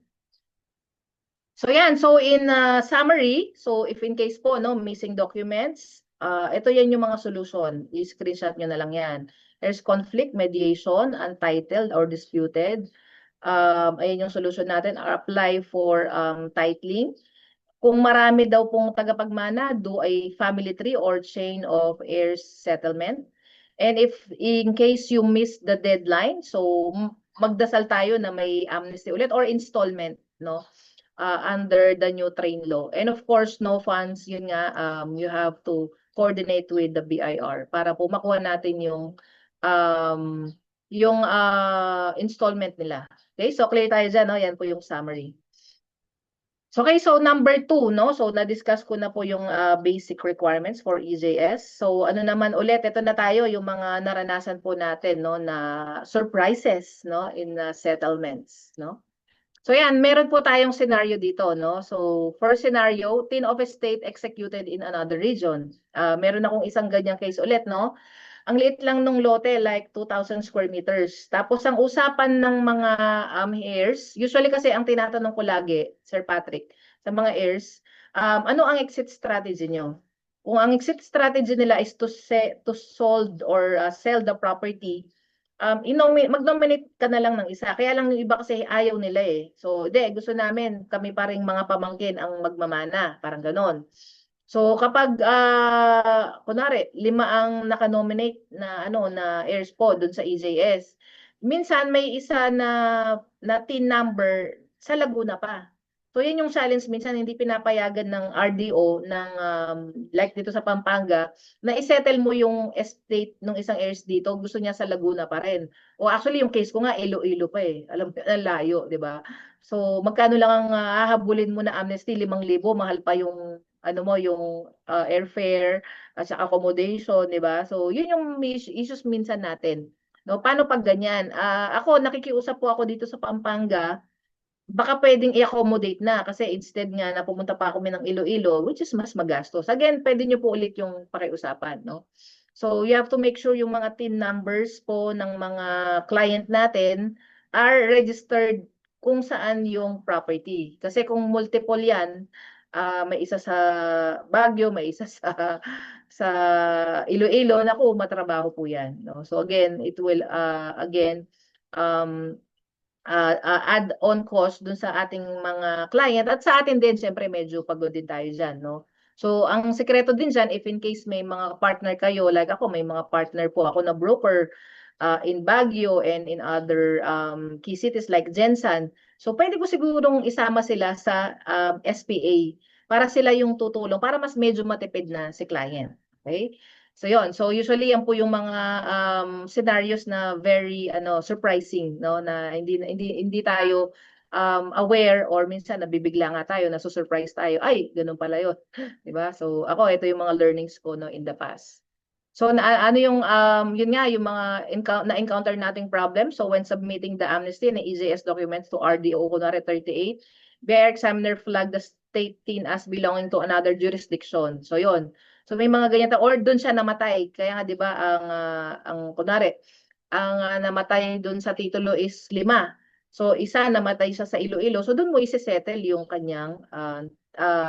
So yan, so in summary, so if in case po, no, missing documents, ito yan yung mga solution. I-screenshot nyo na lang yan. There's conflict, mediation, untitled or disputed. Ayan yung solution natin. Apply for titling. Kung marami daw pong tagapagmana, do a family tree or chain of heirs settlement. And if in case you miss the deadline, so magdasal tayo na may amnesty ulit or installment, no? Under the new train law. And of course, no funds, yun nga, you have to coordinate with the BIR para po makuha natin yung installment nila. Okay, so clear tayo dyan, no? Yan po yung summary. So, okay, so number 2, no? So, na-discuss ko na po yung basic requirements for EJS. So, ano naman ulit, ito na tayo, yung mga naranasan po natin, no, na surprises, no, in settlements, no? So yan, meron po tayong scenario dito, no? So first scenario, tin of estate executed in another region. Meron akong isang ganyang case ulit, no? Ang liit lang nung lote, like 2,000 square meters. Tapos ang usapan ng mga heirs, usually kasi ang tinatanong ko lagi, Sir Patrick, sa mga heirs, ano ang exit strategy nyo? Kung ang exit strategy nila is to sold or sell the property, mag-nominate ka na lang ng isa. Kaya lang yung iba kasi ayaw nila eh. So, gusto namin, kami pa rin mga pamangkin ang magmamana. Parang ganon. So kapag kunwari 5 ang naka-nominate na na heirs po doon sa EJS. Minsan may isa na TIN number sa Laguna pa. So yun yung challenge, minsan hindi pinapayagan ng RDO ng like dito sa Pampanga na isettle mo yung estate ng isang heirs dito, gusto niya sa Laguna pa rin. O actually yung case ko nga Iloilo pa eh. Alam mo, ang layo, 'di ba? So magkano lang ang hahabulin mo na amnesty, 5,000, mahal pa yung yung airfare at saka accommodation, 'di ba? So, 'yun yung issues minsan natin. No, paano pag ganyan? Ako nakikiusap po ako dito sa Pampanga, baka pwedeng i-accommodate na kasi instead nga na pumunta pa kami ng Iloilo, which is mas magastos. Again, pwede niyo po ulit yung pakiusapan, no? So, you have to make sure yung mga TIN numbers po ng mga client natin are registered kung saan yung property. Kasi kung multiple yan, may isa sa Baguio, may isa sa Iloilo, naku, matrabaho po yan. No? So again, it will again um, add on cost dun sa ating mga client at sa atin din, syempre medyo pagod din tayo dyan. No? So ang sekreto din dyan, if in case may mga partner kayo, like ako, may mga partner po ako na broker in Baguio and in other key cities like Jensan. So pwede ko sigurong isama sila sa SPA para sila yung tutulong para mas medyo matipid na si client. Okay? So yon. So usually yan po yung mga scenarios na very surprising, no, na hindi tayo aware or minsan nabibigla nga tayo, nasusurprise tayo. Ay, ganun pala 'yon. 'Di ba? So ako ito yung mga learnings ko no in the past. So ano yung yun nga yung mga na-encounter nating problem. So when submitting the amnesty and the EJS documents to RDO kunwari 38, BIR examiner flagged the state TIN as belonging to another jurisdiction. So yun. So may mga ganyan or doon siya namatay. Kaya nga 'di ba ang kunwari ang namatay doon sa titulo is 5. So isa namatay siya sa Iloilo. So doon mo i-settle yung kanyang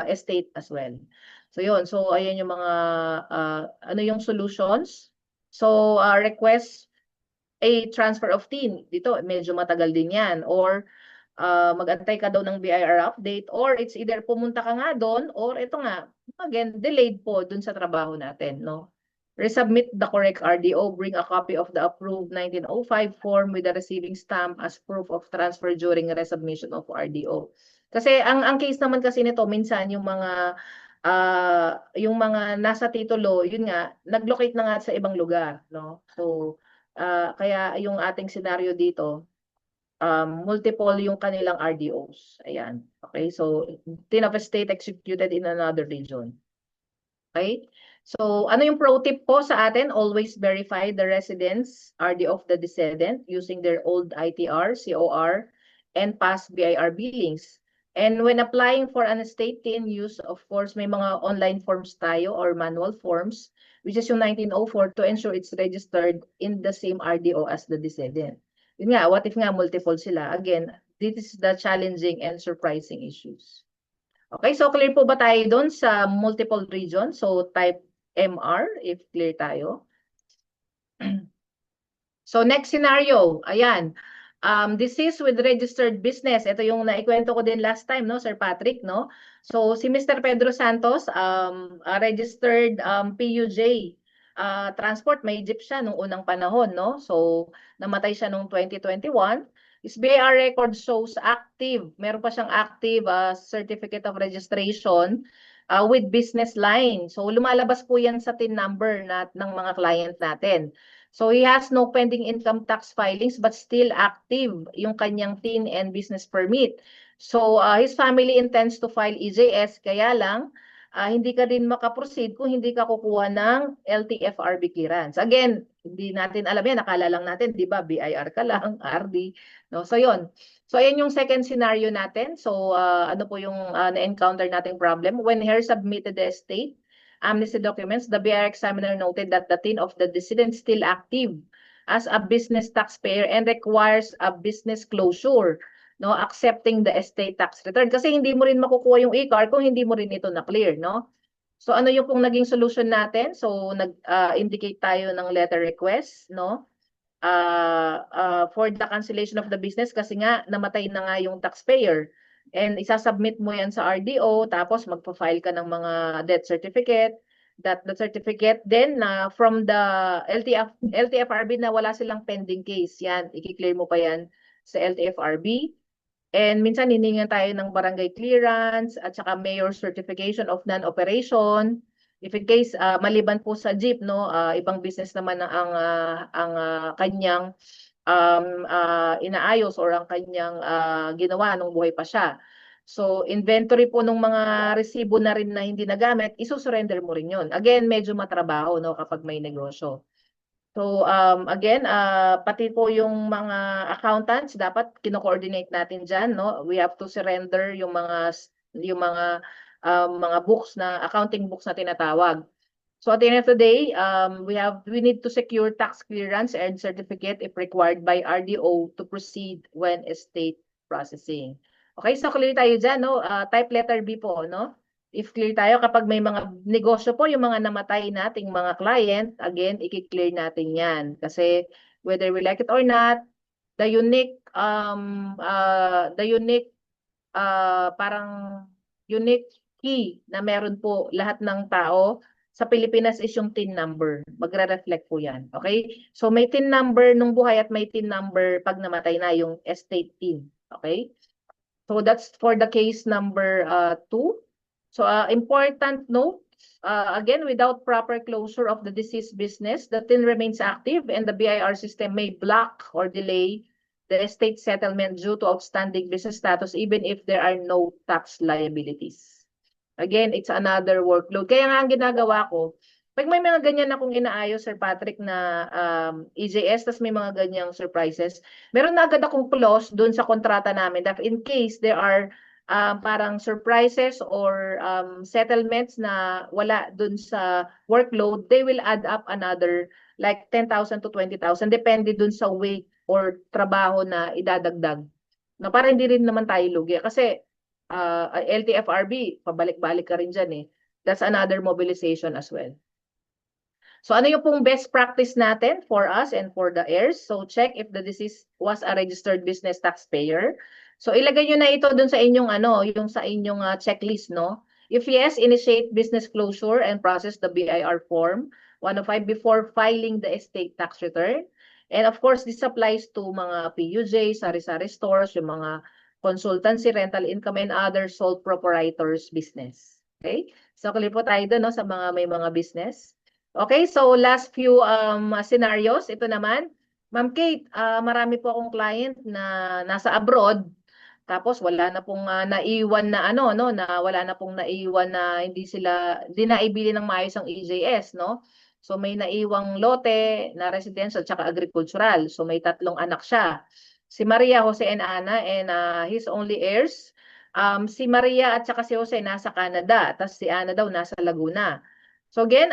estate as well. So yun, so ayan yung mga ano yung solutions. So request a transfer of TIN. Dito medyo matagal din 'yan or mag-antay ka daw ng BIR update or it's either pumunta ka nga doon or ito nga again delayed po doon sa trabaho natin, no. Resubmit the correct RDO, bring a copy of the approved 1905 form with the receiving stamp as proof of transfer during resubmission of RDO. Kasi ang case naman kasi nito minsan yung mga nasa titulo, yun nga, nag-locate na nga sa ibang lugar, no? So, kaya yung ating scenario dito, multiple yung kanilang RDOs. Ayan. Okay, so, tin of estate executed in another region. Okay? So, ano yung pro tip po sa atin? Always verify the residence RDO of the decedent using their old ITR, COR, and past BIR billings. And when applying for an estate TIN, use, of course, may mga online forms tayo or manual forms, which is yung 1904 to ensure it's registered in the same RDO as the decedent. Yun nga, what if nga multiple sila? Again, this is the challenging and surprising issues. Okay, so clear po ba tayo doon sa multiple region? So type MR, if clear tayo. So next scenario, ayan. This is with registered business. Ito yung naikwento ko din last time, no, Sir Patrick, no? So si Mr. Pedro Santos, registered PUJ transport, may jeep siya nung unang panahon, no? So namatay siya nung 2021. His BIR record shows active. Meron pa siyang active certificate of registration with business line. So lumalabas po yan sa TIN number ng mga client natin. So he has no pending income tax filings but still active yung kanyang TIN and business permit. So his family intends to file EJS, kaya lang hindi ka din makaproceed kung hindi ka kukuha ng LTFRB clearance. Again, hindi natin alam yan, nakala lang natin, di ba, BIR ka lang, RD, no? So yun. So ayan yung second scenario natin. So ano po yung na-encounter nating problem? When Hair submitted the estate amnesty documents, the BIR examiner noted that the TIN of the decedent is still active as a business taxpayer and requires a business closure, no, accepting the estate tax return, kasi hindi mo rin makukuha yung e-car kung hindi mo rin ito na-clear, no? So ano yung pong naging solution natin? So nag-indicate tayo ng letter request, no? For the cancellation of the business kasi nga namatay na nga yung taxpayer. And isasubmit mo yan sa RDO, tapos magpa-file ka ng mga death certificate, that the certificate then from the LTFRB na wala silang pending case, yan, i-clear mo pa yan sa LTFRB. And minsan hiningan tayo ng barangay clearance at saka mayor certification of non-operation. If in case maliban po sa jeep, no, ibang business naman ang kanyang inaayos or ang kanyang ginawa nung buhay pa siya. So inventory po ng mga resibo na rin na hindi nagamit, isusurrender mo rin 'yon. Again, medyo matrabaho, no, kapag may negosyo. So again, pati po yung mga accountants dapat kino-coordinate natin diyan, no? We have to surrender yung mga books na accounting books na tinatawag. So at the end of the day, we need to secure tax clearance and certificate if required by RDO to proceed when estate processing. Okay, so clear tayo diyan, no? Type letter B po, no? If clear tayo, kapag may mga negosyo po, yung mga namatay nating mga client, again, i-clear natin yan. Kasi whether we like it or not, the unique, parang unique key na meron po lahat ng tao sa Pilipinas is yung TIN number. Magre-reflect po yan. Okay? So may TIN number nung buhay at may TIN number pag namatay na yung estate TIN. Okay? So that's for the case number 2. So important note, again, without proper closure of the deceased business, the TIN remains active and the BIR system may block or delay the estate settlement due to outstanding business status even if there are no tax liabilities. Again, it's another workload. Kaya nga ang ginagawa ko, pag may mga ganyan akong inaayos, Sir Patrick, na EJS, tas may mga ganyang surprises, meron na agad akong clause doon sa kontrata namin that in case there are parang surprises or settlements na wala doon sa workload, they will add up another like 10,000 to 20,000 depende doon sa weight or trabaho na idadagdag. Na para hindi rin naman tayo lugi kasi LTFRB, pabalik-balik ka rin dyan eh. That's another mobilization as well. So ano yung pong best practice natin for us and for the heirs? So check if the deceased was a registered business taxpayer. So ilagay nyo na ito dun sa inyong yung sa inyong checklist, no? If yes, initiate business closure and process the BIR form 105 before filing the estate tax return. And of course, this applies to mga PUJ, sari-sari stores, yung mga consultancy, rental income, and other sole proprietors business. Okay? So clear po tayo doon, no, sa mga may mga business. Okay, so last few scenarios. Ito naman, Ma'am Kate, marami po akong client na nasa abroad. Tapos wala na pong naiwan na na wala na pong naiwan na hindi naibili ng maayos ang EJS, no? So may naiwang lote na residential tsaka agricultural. So may 3 anak siya. Si Maria, Jose, and Ana, and his only heirs. Si Maria at saka si Jose nasa Canada, tapos si Ana daw nasa Laguna. So again,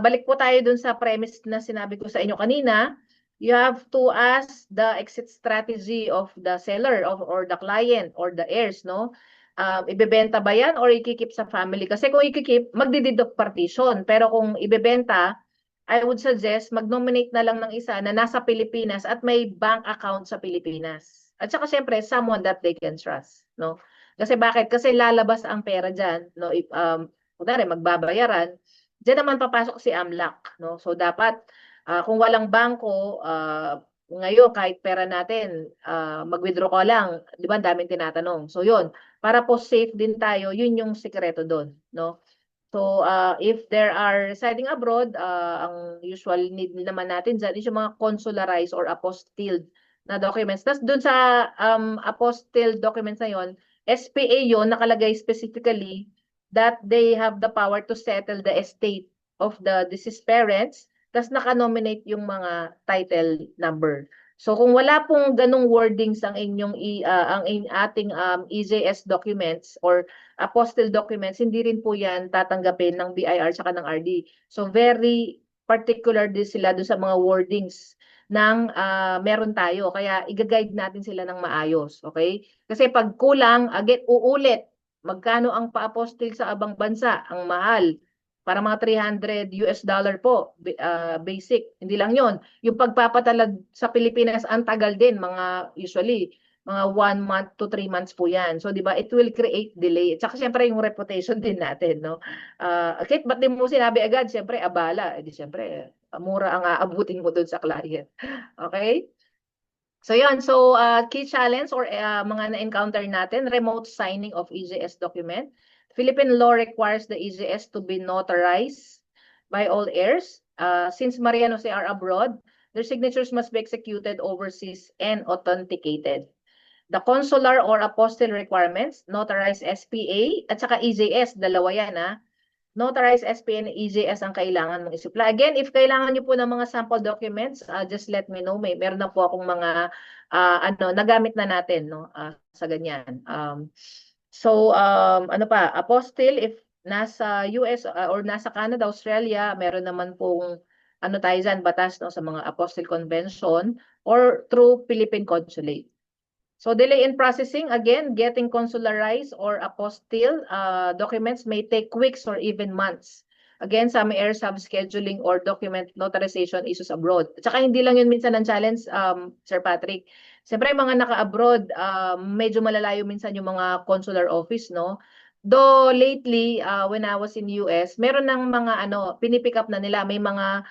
balik po tayo dun sa premise na sinabi ko sa inyo kanina. You have to ask the exit strategy of the seller or the client or the heirs, no? Ibebenta ba yan or ikikip sa family? Kasi kung ikikip, magdideduct partition. Pero kung ibebenta, I would suggest mag-nominate na lang ng isa na nasa Pilipinas at may bank account sa Pilipinas. At saka syempre, someone that they can trust, no? Kasi bakit? Kasi lalabas ang pera diyan, no? Kunwari magbabayaran, diyan naman papasok si AMLAC, no? So dapat kung walang bangko, ngayon kahit pera natin, mag-withdraw ka lang, 'di ba? Daming tinatanong. So 'yun, para po safe din tayo, 'yun yung sikreto doon, no? So if there are residing abroad, ang usual need naman natin diyan is yung mga consularized or apostilled na documents. Tapos doon sa apostilled documents na 'yon, SPA 'yon nakalagay specifically that they have the power to settle the estate of the deceased parents, tas naka-nominate yung mga title number. So kung wala pong ganung wordings ang inyong ating EJS documents or apostille documents, hindi rin po 'yan tatanggapin ng BIR saka ng RD. So very particular din sila doon sa mga wordings ng meron tayo. Kaya i-guide natin sila ng maayos, okay? Kasi pag kulang, again, uulit. Magkano ang pa-apostille sa abang bansa? Ang mahal. Para mga $300 po, basic. Hindi lang yon. Yung pagpapatalad sa Pilipinas, ang tagal din. Usually, mga 1 month to 3 months po yan. So, di ba, it will create delay. At saka, syempre, yung reputation din natin, no? Kahit ba't di mo sinabi agad, syempre, abala. Di syempre, mura ang aabutin mo doon sa client. Okay? So yun, so key challenge or mga na-encounter natin, remote signing of EJS document. Philippine law requires the EJS to be notarized by all heirs. Since Marianos are abroad, their signatures must be executed overseas and authenticated. The consular or apostille requirements, notarized SPA, at saka EJS, dalawa yan Notarized SPA and EJS ang kailangan mong isupply. Again, if kailangan niyo po ng mga sample documents, just let me know. Meron na po akong mga nagamit na natin sa ganyan. Ano pa? Apostille, if nasa US or nasa Canada, Australia, meron naman pong tayo dyan, batas sa mga apostille convention or through Philippine consulate. So delay in processing, again, getting consularized or apostille documents may take weeks or even months. Again, some heirs have scheduling or document notarization issues abroad. At saka hindi lang yun minsan ang challenge, Sir Patrick. Siyempre, mga naka-abroad, medyo malalayo minsan yung mga consular office, no? Though lately, when I was in US, meron ng mga pinipick up na nila. May mga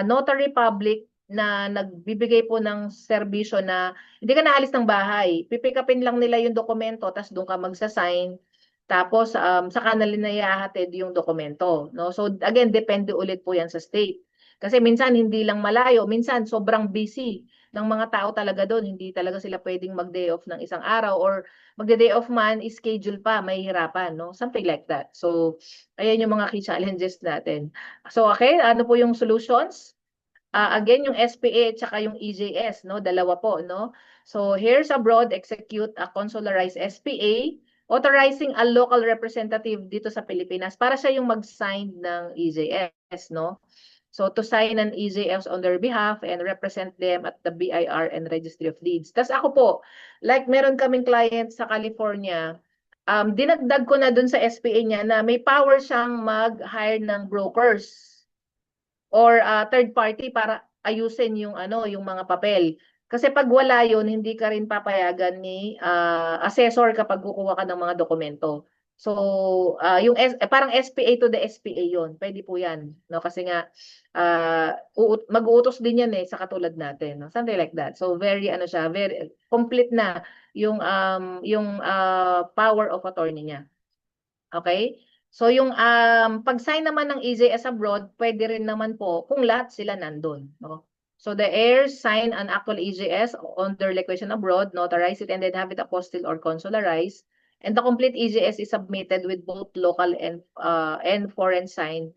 notary public na nagbibigay po ng serbisyo na hindi ka naalis ng bahay. Pipick upin lang nila yung dokumento, tapos doon ka magsasign. Tapos, saka na linayahatid yung dokumento. No? So, again, depende ulit po yan sa state. Kasi minsan, hindi lang malayo. Minsan, sobrang busy ng mga tao talaga doon. Hindi talaga sila pwedeng mag-day off ng isang araw or mag-day off man, schedule pa, mahihirapan. No? Something like that. So, ayan yung mga key challenges natin. So, okay, ano po yung solutions? Again, yung SPA at saka yung EJS, no? Dalawa po, no? So, heirs abroad execute a consularized SPA authorizing a local representative dito sa Pilipinas para siya yung mag-sign ng EJS, no? So, to sign an EJS on their behalf and represent them at the BIR and Registry of Deeds. Tas ako po, like meron kaming client sa California, dinagdag ko na dun sa SPA niya na may power siyang mag-hire ng brokers or third party para ayusin yung yung mga papel. Kasi pag wala yun, hindi ka rin papayagan ni assessor kapag kukuha ka ng mga dokumento. So, yung parang SPA to the SPA yun. Pwede po yan. No? Kasi nga, mag-uutos din yan sa katulad natin. No? Something like that. So, very, very complete na yung power of attorney niya. Okay? So yung pag-sign naman ng EJS abroad, pwede rin naman po kung lahat sila nandun. No? So the heirs sign an actual EJS on their liquidation abroad, notarize it, and then have it apostille or consularized. And the complete EJS is submitted with both local and foreign sign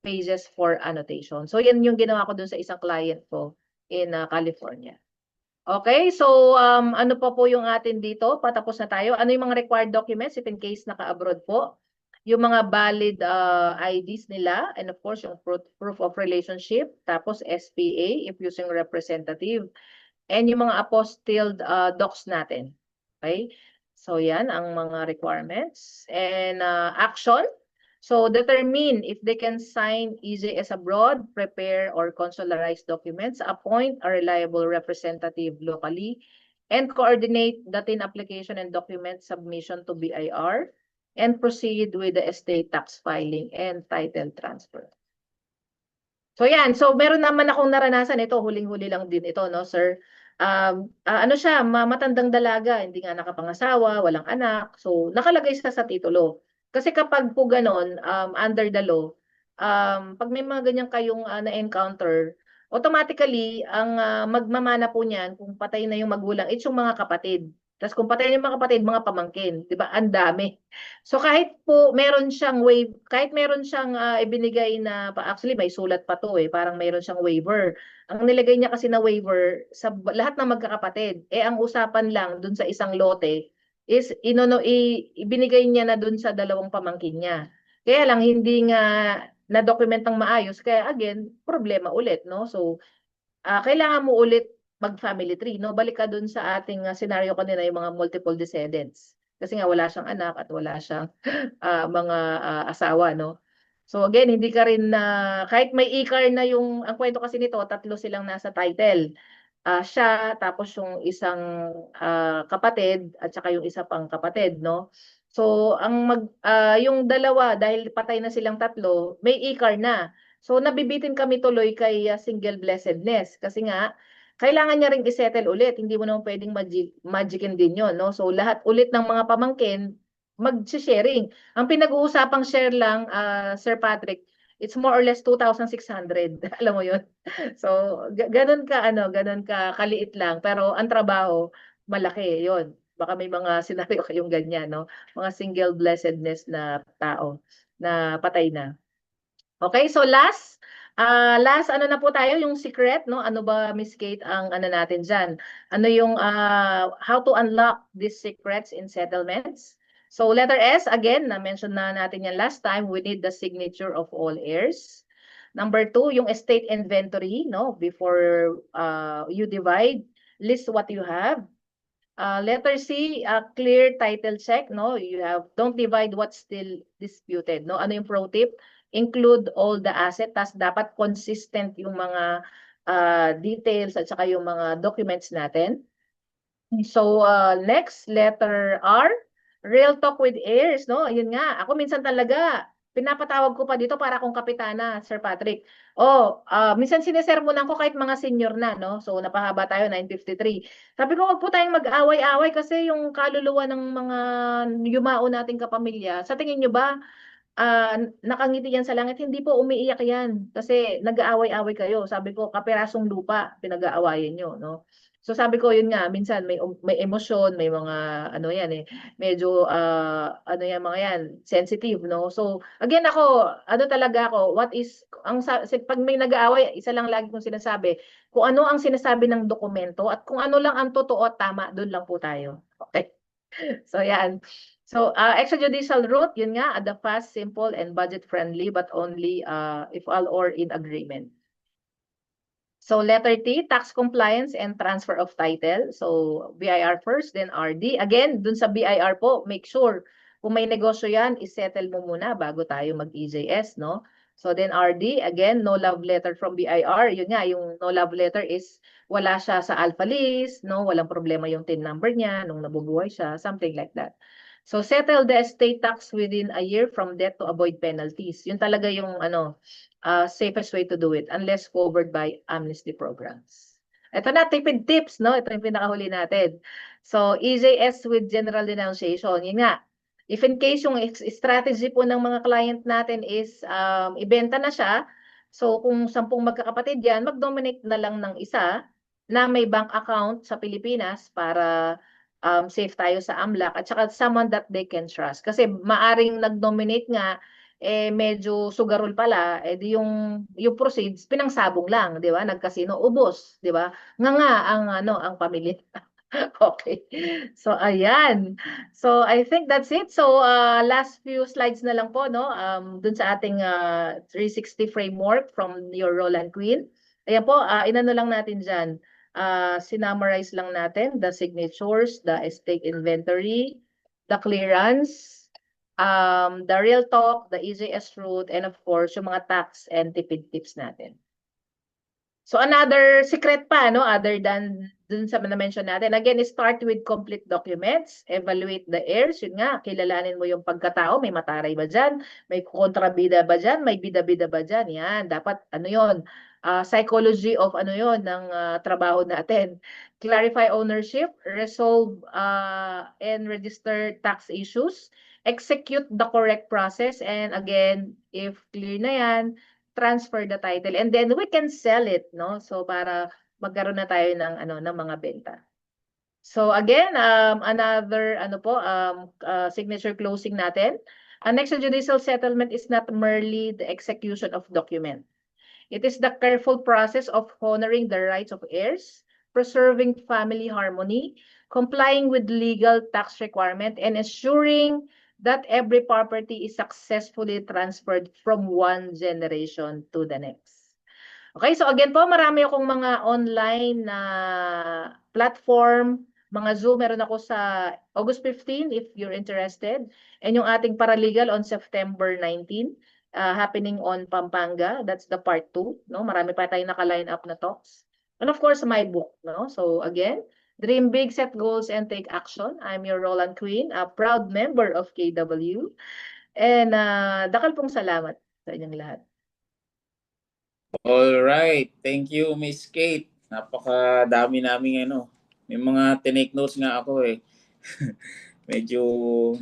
pages for annotation. So yan yung ginawa ko dun sa isang client ko in California. Okay, so ano pa po yung atin dito? Patapos na tayo. Ano yung mga required documents if in case naka-abroad po? Yung mga valid IDs nila, and of course, yung proof of relationship, tapos SPA, if using representative, and yung mga apostilled docs natin. Okay? So, yan ang mga requirements. And action. So, determine if they can sign EJS abroad, prepare or consularize documents, appoint a reliable representative locally, and coordinate the TIN application and document submission to BIR, and proceed with the estate tax filing and title transfer. So yan, so meron naman akong naranasan ito, huling-huli lang din ito, no, sir. Ano siya, matandang dalaga, hindi nga nakapangasawa, walang anak. So nakalagay siya sa titulo. Kasi kapag po ganon, under the law, pag may mga ganyan kayong na-encounter, automatically ang magmamana po niyan kung patay na yung magulang, it's yung mga kapatid. Tapos kung patay yung mga kapatid, mga pamangkin, 'di ba? Ang dami. So kahit po meron siyang kahit meron siyang ibinigay na actually may sulat pa 'to eh, parang meron siyang waiver. Ang nilagay niya kasi na waiver sa lahat ng magkakapatid. Eh ang usapan lang dun sa isang lote is ibinigay niya na dun sa dalawang pamangkin niya. Kaya lang hindi nga na dokumentang maayos, kaya again, problema ulit, no? So kailangan mo ulit mag-family tree, no? Balik ka dun sa ating scenario kanina, yung mga multiple descendants. Kasi nga wala siyang anak at wala siyang mga asawa, no? So again, hindi ka rin na, kahit may ikar na yung, ang kwento kasi nito, tatlo silang nasa title. Siya, tapos yung isang kapatid, at saka yung isa pang kapatid, no? So, yung dalawa, dahil patay na silang tatlo, may ikar na. So, nabibitin kami tuloy kay single blessedness. Kasi nga, kailangan niya ring isettle ulit. Hindi mo naman pwedeng magicin din yon, no? So, lahat ulit ng mga pamangkin, mag-sharing. Ang pinag-uusapang share lang, Sir Patrick, it's more or less 2,600. Alam mo yon. So, ganun ka kaliit lang, pero ang trabaho malaki 'yon. Baka may mga senaryo kayong ganyan, no? Mga single blessedness na tao na patay na. Okay, so last ano na po tayo, yung secret, no? Ano ba, Miss Kate, ang ano natin diyan? Ano yung how to unlock these secrets in settlements? So letter S, again, na-mention na natin yan last time, we need the signature of all heirs. Number two, yung estate inventory, no? Before you divide, list what you have. Letter C, clear title check, no? Don't divide what's still disputed, no? Ano yung pro tip? Include all the asset, tas dapat consistent yung mga details at saka yung mga documents natin. So, next, letter R, real talk with heirs, no? Yun nga, ako minsan talaga, pinapatawag ko pa dito para akong kapitana, Sir Patrick. Minsan sinesermonan ko kahit mga senior na, no? So, napahaba tayo, 9:53. Sabi ko, wag po tayong mag-away-away kasi yung kaluluwa ng mga yumao nating kapamilya, sa tingin nyo ba, nakangiti yan sa langit? Hindi po, umiiyak yan. Kasi nag-aaway-away kayo. Sabi ko, kapirasong lupa, pinag-aawayan nyo, no? So sabi ko, yun nga, minsan may emosyon, may mga, ano yan eh, medyo, ano yan, mga yan, sensitive, no? So, again ako, ano talaga ako, pag may nag-aaway, isa lang lagi kong sinasabi, kung ano ang sinasabi ng dokumento at kung ano lang ang totoo at tama, doon lang po tayo. Okay? So, yan. So, extrajudicial route, yun nga, the fast, simple, and budget-friendly, but only if all or in agreement. So, letter T, tax compliance and transfer of title. So, BIR first, then RD. Again, dun sa BIR po, make sure kung may negosyo yan, isettle mo muna bago tayo mag-EJS, no? So, then RD, again, no love letter from BIR. Yun nga, yung no love letter is wala siya sa alpha list, no? Walang problema yung TIN number niya nung nabubuhay siya, something like that. So, settle the estate tax within a year from death to avoid penalties. Yun talaga yung safest way to do it unless covered by amnesty programs. Ito na, tipid tips, no? Ito yung pinakahuli natin. So, EJS with general denunciation. Yun nga, if in case yung strategy po ng mga client natin is ibenta na siya, so kung 10 magkakapatid yan, mag-dominate na lang ng isa na may bank account sa Pilipinas para safe tayo sa AMLAC at saka someone that they can trust. Kasi maaring nag-dominate nga, medyo sugarol pala, di yung proceeds, pinangsabong lang, di ba? Nagkasino, ubos, di ba? Nga ang pamilya. Okay. So, ayan. So, I think that's it. So, last few slides na lang po, no? Dun sa ating 360 framework from your Roland Queen. Ayan po, inano lang natin dyan. Sinummarize lang natin the signatures, the estate inventory, the clearance, the real talk, the EJS route, and of course, yung mga tax and tipid tips natin. So another secret pa, no, other than dun sa na-mention natin, again, start with complete documents, evaluate the heirs, yun nga, kilalanin mo yung pagkatao, may mataray ba dyan, may kontrabida ba dyan, may bida-bida ba dyan, yan, dapat, ano yun, psychology of ano yun, ng trabaho natin. Clarify ownership, resolve and register tax issues, execute the correct process, and again, if clear na yan, transfer the title and then we can sell it, no? So para magkaroon na tayo ng ng mga benta. So again, another signature closing natin. An extrajudicial settlement is not merely the execution of document. It is the careful process of honoring the rights of heirs, preserving family harmony, complying with legal tax requirement, and ensuring that every property is successfully transferred from one generation to the next. Okay, so again po, marami akong mga online na platform, mga Zoom. Meron ako sa August 15 if you're interested. And yung ating paralegal on September 19, happening on Pampanga. That's the part 2. No? Marami pa tayong naka-line up na talks. And of course, my book. No? So again, dream big, set goals, and take action. I'm your Roland Queen, a proud member of KW. And dakal pong salamat sa inyong lahat. All right. Thank you, Miss Kate. Napakadami naming ano. May mga tinake notes nga ako eh. Medyo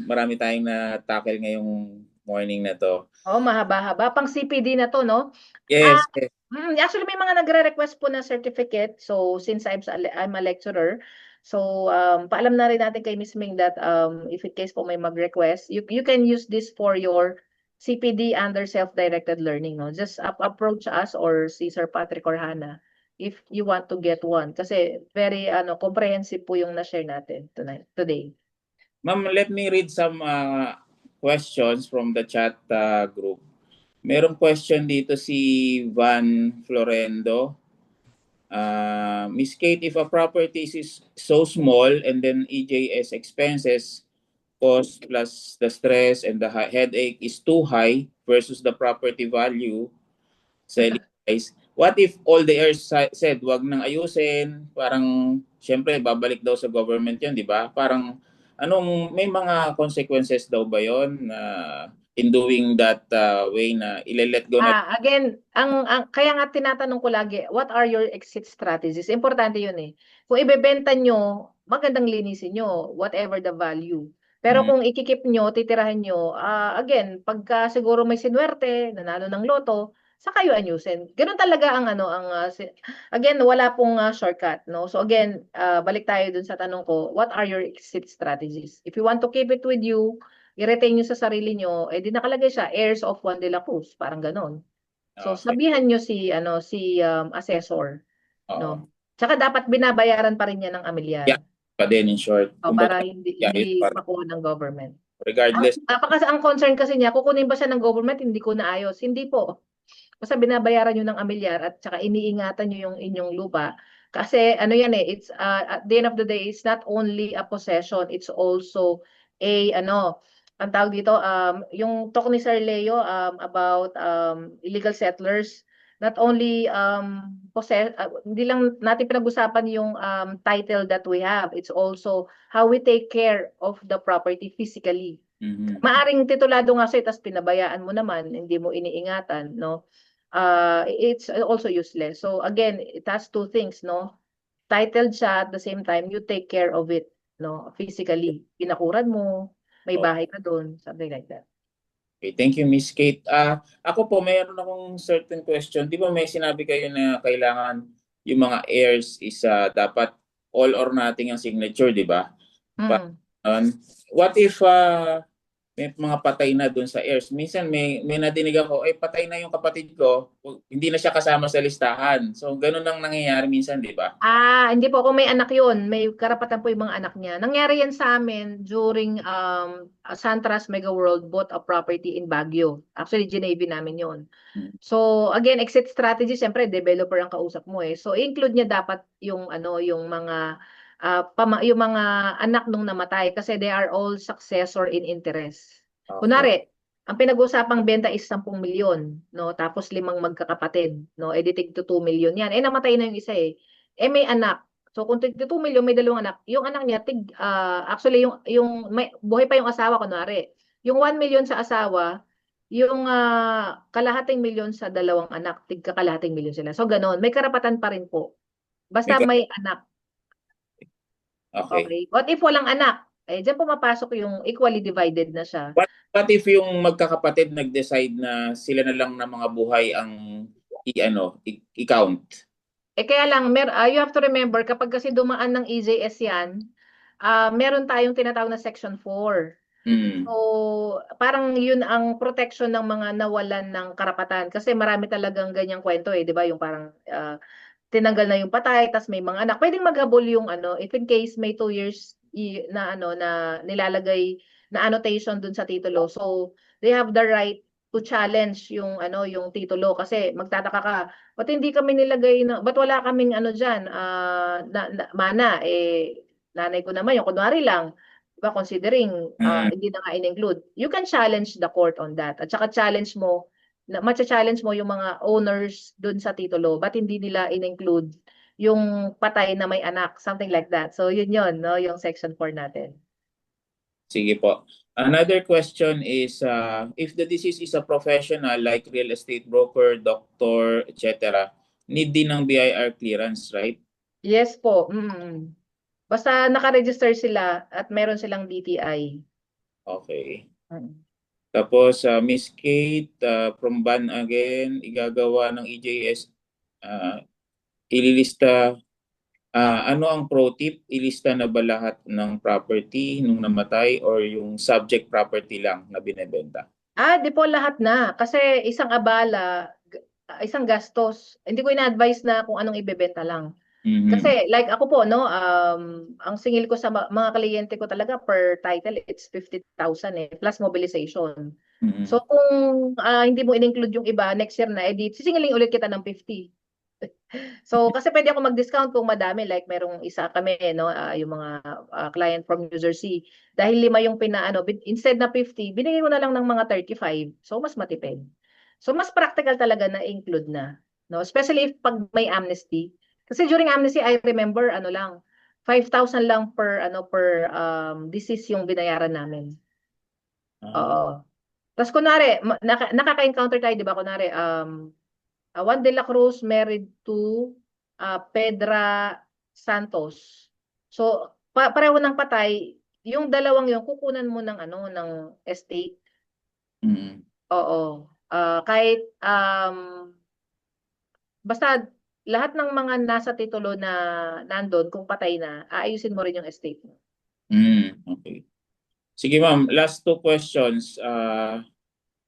marami tayong na-tackle ngayong morning na to. Oh, mahaba-haba. Pang CPD na to, no? Yes, yes. Actually, may mga nagre-request po ng certificate. So, since I'm a lecturer, so paalam na rin natin kay Miss Ming that if in case po may mag-request, you can use this for your CPD under self-directed learning. No? Just approach us or si Sir Patrick or Hannah if you want to get one. Kasi very comprehensive po yung na-share natin today. Ma'am, let me read some questions from the chat group. Merong question dito si Van Florendo. Miss Kate, if a property is so small and then EJS expenses, cost plus the stress and the headache is too high versus the property value selling price, what if all the heirs said, wag nang ayusin, parang syempre babalik daw sa government yun, di ba? Parang may mga consequences daw ba yun in doing that way na ile-let go na? Again, kaya nga tinatanong ko lagi, what are your exit strategies? Importante yun eh. Kung ibebenta nyo, magandang linisin nyo, whatever the value. Pero kung ikikip nyo, titirahan nyo, again, pagka siguro may sinwerte, nanalo ng loto, sa kayo anyusin. Ganun talaga again, wala pong shortcut, no? So again, balik tayo dun sa tanong ko, what are your exit strategies? If you want to keep it with you, i-retain nyo sa sarili nyo, eh di nakalagay siya, heirs of Juan de la Cruz, parang ganon. So Okay. sabihan nyo si assessor, no. Tsaka dapat binabayaran pa rin niya ng amilyar. Yeah, pa din in short. Para hindi makuha ng government. Regardless. Ang concern kasi niya, kukunin ba siya ng government, hindi ko naayos. Hindi po. Basta binabayaran nyo ng amilyar at tsaka iniingatan nyo yung inyong lupa. Kasi yan it's at the end of the day, it's not only a possession, it's also ang tawag dito, yung talk ni Sir Leo about illegal settlers, not only hindi lang natin pinag-usapan yung title that we have, it's also how we take care of the property physically. Maaring titulado nga sa'yo, tapos pinabayaan mo naman, hindi mo iniingatan, no? It's also useless. So again, it has two things, no? Titled siya, at the same time, you take care of it, no? Physically. Pinakuran mo, may bahay ka doon, something like that. Okay, thank you, Miss Kate. Ako po, mayroon akong certain question. Di ba may sinabi kayo na kailangan yung mga heirs is dapat all or nothing ang signature, di ba? What if may mga patay na doon sa heirs? Minsan may nadinig ako, patay na yung kapatid ko, hindi na siya kasama sa listahan. So, ganun ang nangyayari minsan, di ba? Hindi po. Kung may anak yun, may karapatan po yung mga anak niya. Nangyari yan sa amin during Santras Mega World bought a property in Baguio. Actually, Ginavie namin yun. So, again, exit strategy, siyempre, developer ang kausap mo eh. So, include niya dapat yung mga yung mga anak nung namatay kasi they are all successor in interest. Okay. Kunwari, ang pinag-usapang benta is 10 milyon, no? Tapos 5 magkakapatid, no? Editing to 2 milyon yan. Namatay na yung isa eh. May anak. So kung 2 milyon may 2 anak, yung anak niya actually yung buhay pa yung asawa kunwari. Yung 1 milyon sa asawa, yung kalahating milyon sa 2 anak, kalahating milyon sila. So ganoon, may karapatan pa rin po. Basta may anak. Okay. What if walang anak? Diyan pumapasok yung equally divided na siya. What if yung magkakapatid nag-decide na sila na lang na mga buhay ang i-count? kaya lang, you have to remember, kapag kasi dumaan ng EJS yan, meron tayong tinatawag na Section 4. Mm. So, parang yun ang protection ng mga nawalan ng karapatan. Kasi marami talagang ganyang kwento eh, di ba? Yung parang tinanggal na yung patay, tas may mga anak. Pwedeng maghabol yung ano, if in case may 2 years na ano na nilalagay na annotation dun sa titulo. So, they have the right to challenge yung ano yung titulo kasi magtataka ka, ba't hindi kami nilagay na, ba't wala kaming ano diyan, mana nanay ko naman yung kunwari lang, 'di ba, considering Mm. hindi na nga in-include. You can challenge the court on that. At saka challenge mo matcha-challenge mo yung mga owners dun sa titulo, ba't hindi nila in-include yung patay na may anak, something like that. So yun yun, no, yung section 4 natin. Sige po. Another question is, if the deceased is a professional like real estate broker, doctor, etc., need din ng BIR clearance, right? Yes po. Basta naka-register sila at meron silang DTI. Okay. Mm. Tapos, Miss Kate, from Ban again, igagawa ng EJS, ililista, ano ang pro tip? Ilista na ba lahat ng property nung namatay or yung subject property lang na binebenta? Di po lahat na. Kasi isang abala, isang gastos. Hindi ko ina-advise na kung anong ibebenta lang. Mhm. Kasi like ako po, no, ang singil ko sa mga kliyente ko talaga per title, it's 50,000 plus mobilization. Mhm. So kung hindi mo in-include yung iba, next year na, edi sisingilin ulit kita ng 50. So, kasi pwede ako mag-discount kung madami. Like, merong isa kami, no, yung mga client from New Jersey. Dahil 5 yung pinaano, instead na 50, binigay ko na lang ng mga 35. So, mas matipid. So, mas practical talaga na include na. No? Especially if pag may amnesty. Kasi during amnesty, I remember, ano lang, 5,000 lang per deceased yung binayaran namin. Ah, Oo. Tapos kunwari, nakaka-encounter tayo, di ba? Kunwari, Juan de la Cruz married to Pedra Santos. So, pareho ng patay, yung dalawang yung kukunan mo ng ano ng estate. mhm. Oo. Kahit basta lahat ng mga nasa titulo na nandun, kung patay na, aayusin mo rin yung estate mo. Okay. Sige ma'am, last two questions.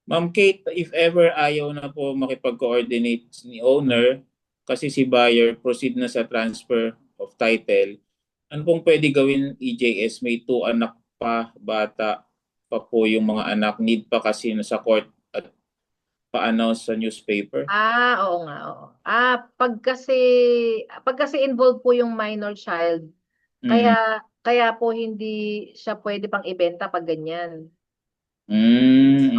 Ma'am Kate, if ever ayaw na po makipag-coordinate ni owner kasi si buyer proceed na sa transfer of title, ano pong pwede gawin EJS? May 2 anak pa, bata pa po yung mga anak, need pa kasi na sa court at pa-announce sa newspaper. Oo nga, oo. Pag kasi involved po yung minor child, Mm. kaya kaya po hindi siya pwede pang ibenta pag ganyan. Oo,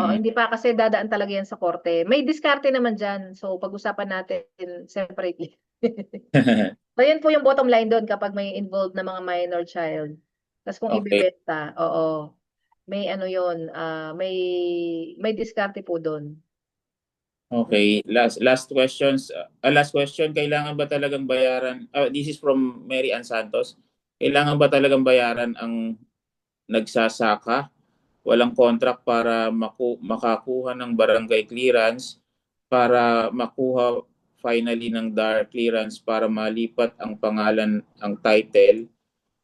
Mm. hindi pa kasi dadaan talaga yan sa korte. May diskarte naman dyan. So, pag-usapan natin separately. So, yun po yung bottom line doon kapag may involved na mga minor child. Tapos kung Okay. ibebenta, oo, may ano yun, may diskarte po doon. Okay, last questions. Last question, kailangan ba talagang bayaran? This is from Mary Ann Santos. Kailangan ba talagang bayaran ang nagsasaka? Walang contract para makakuha ng barangay clearance para makuha finally ng DAR clearance para malipat ang pangalan, ang title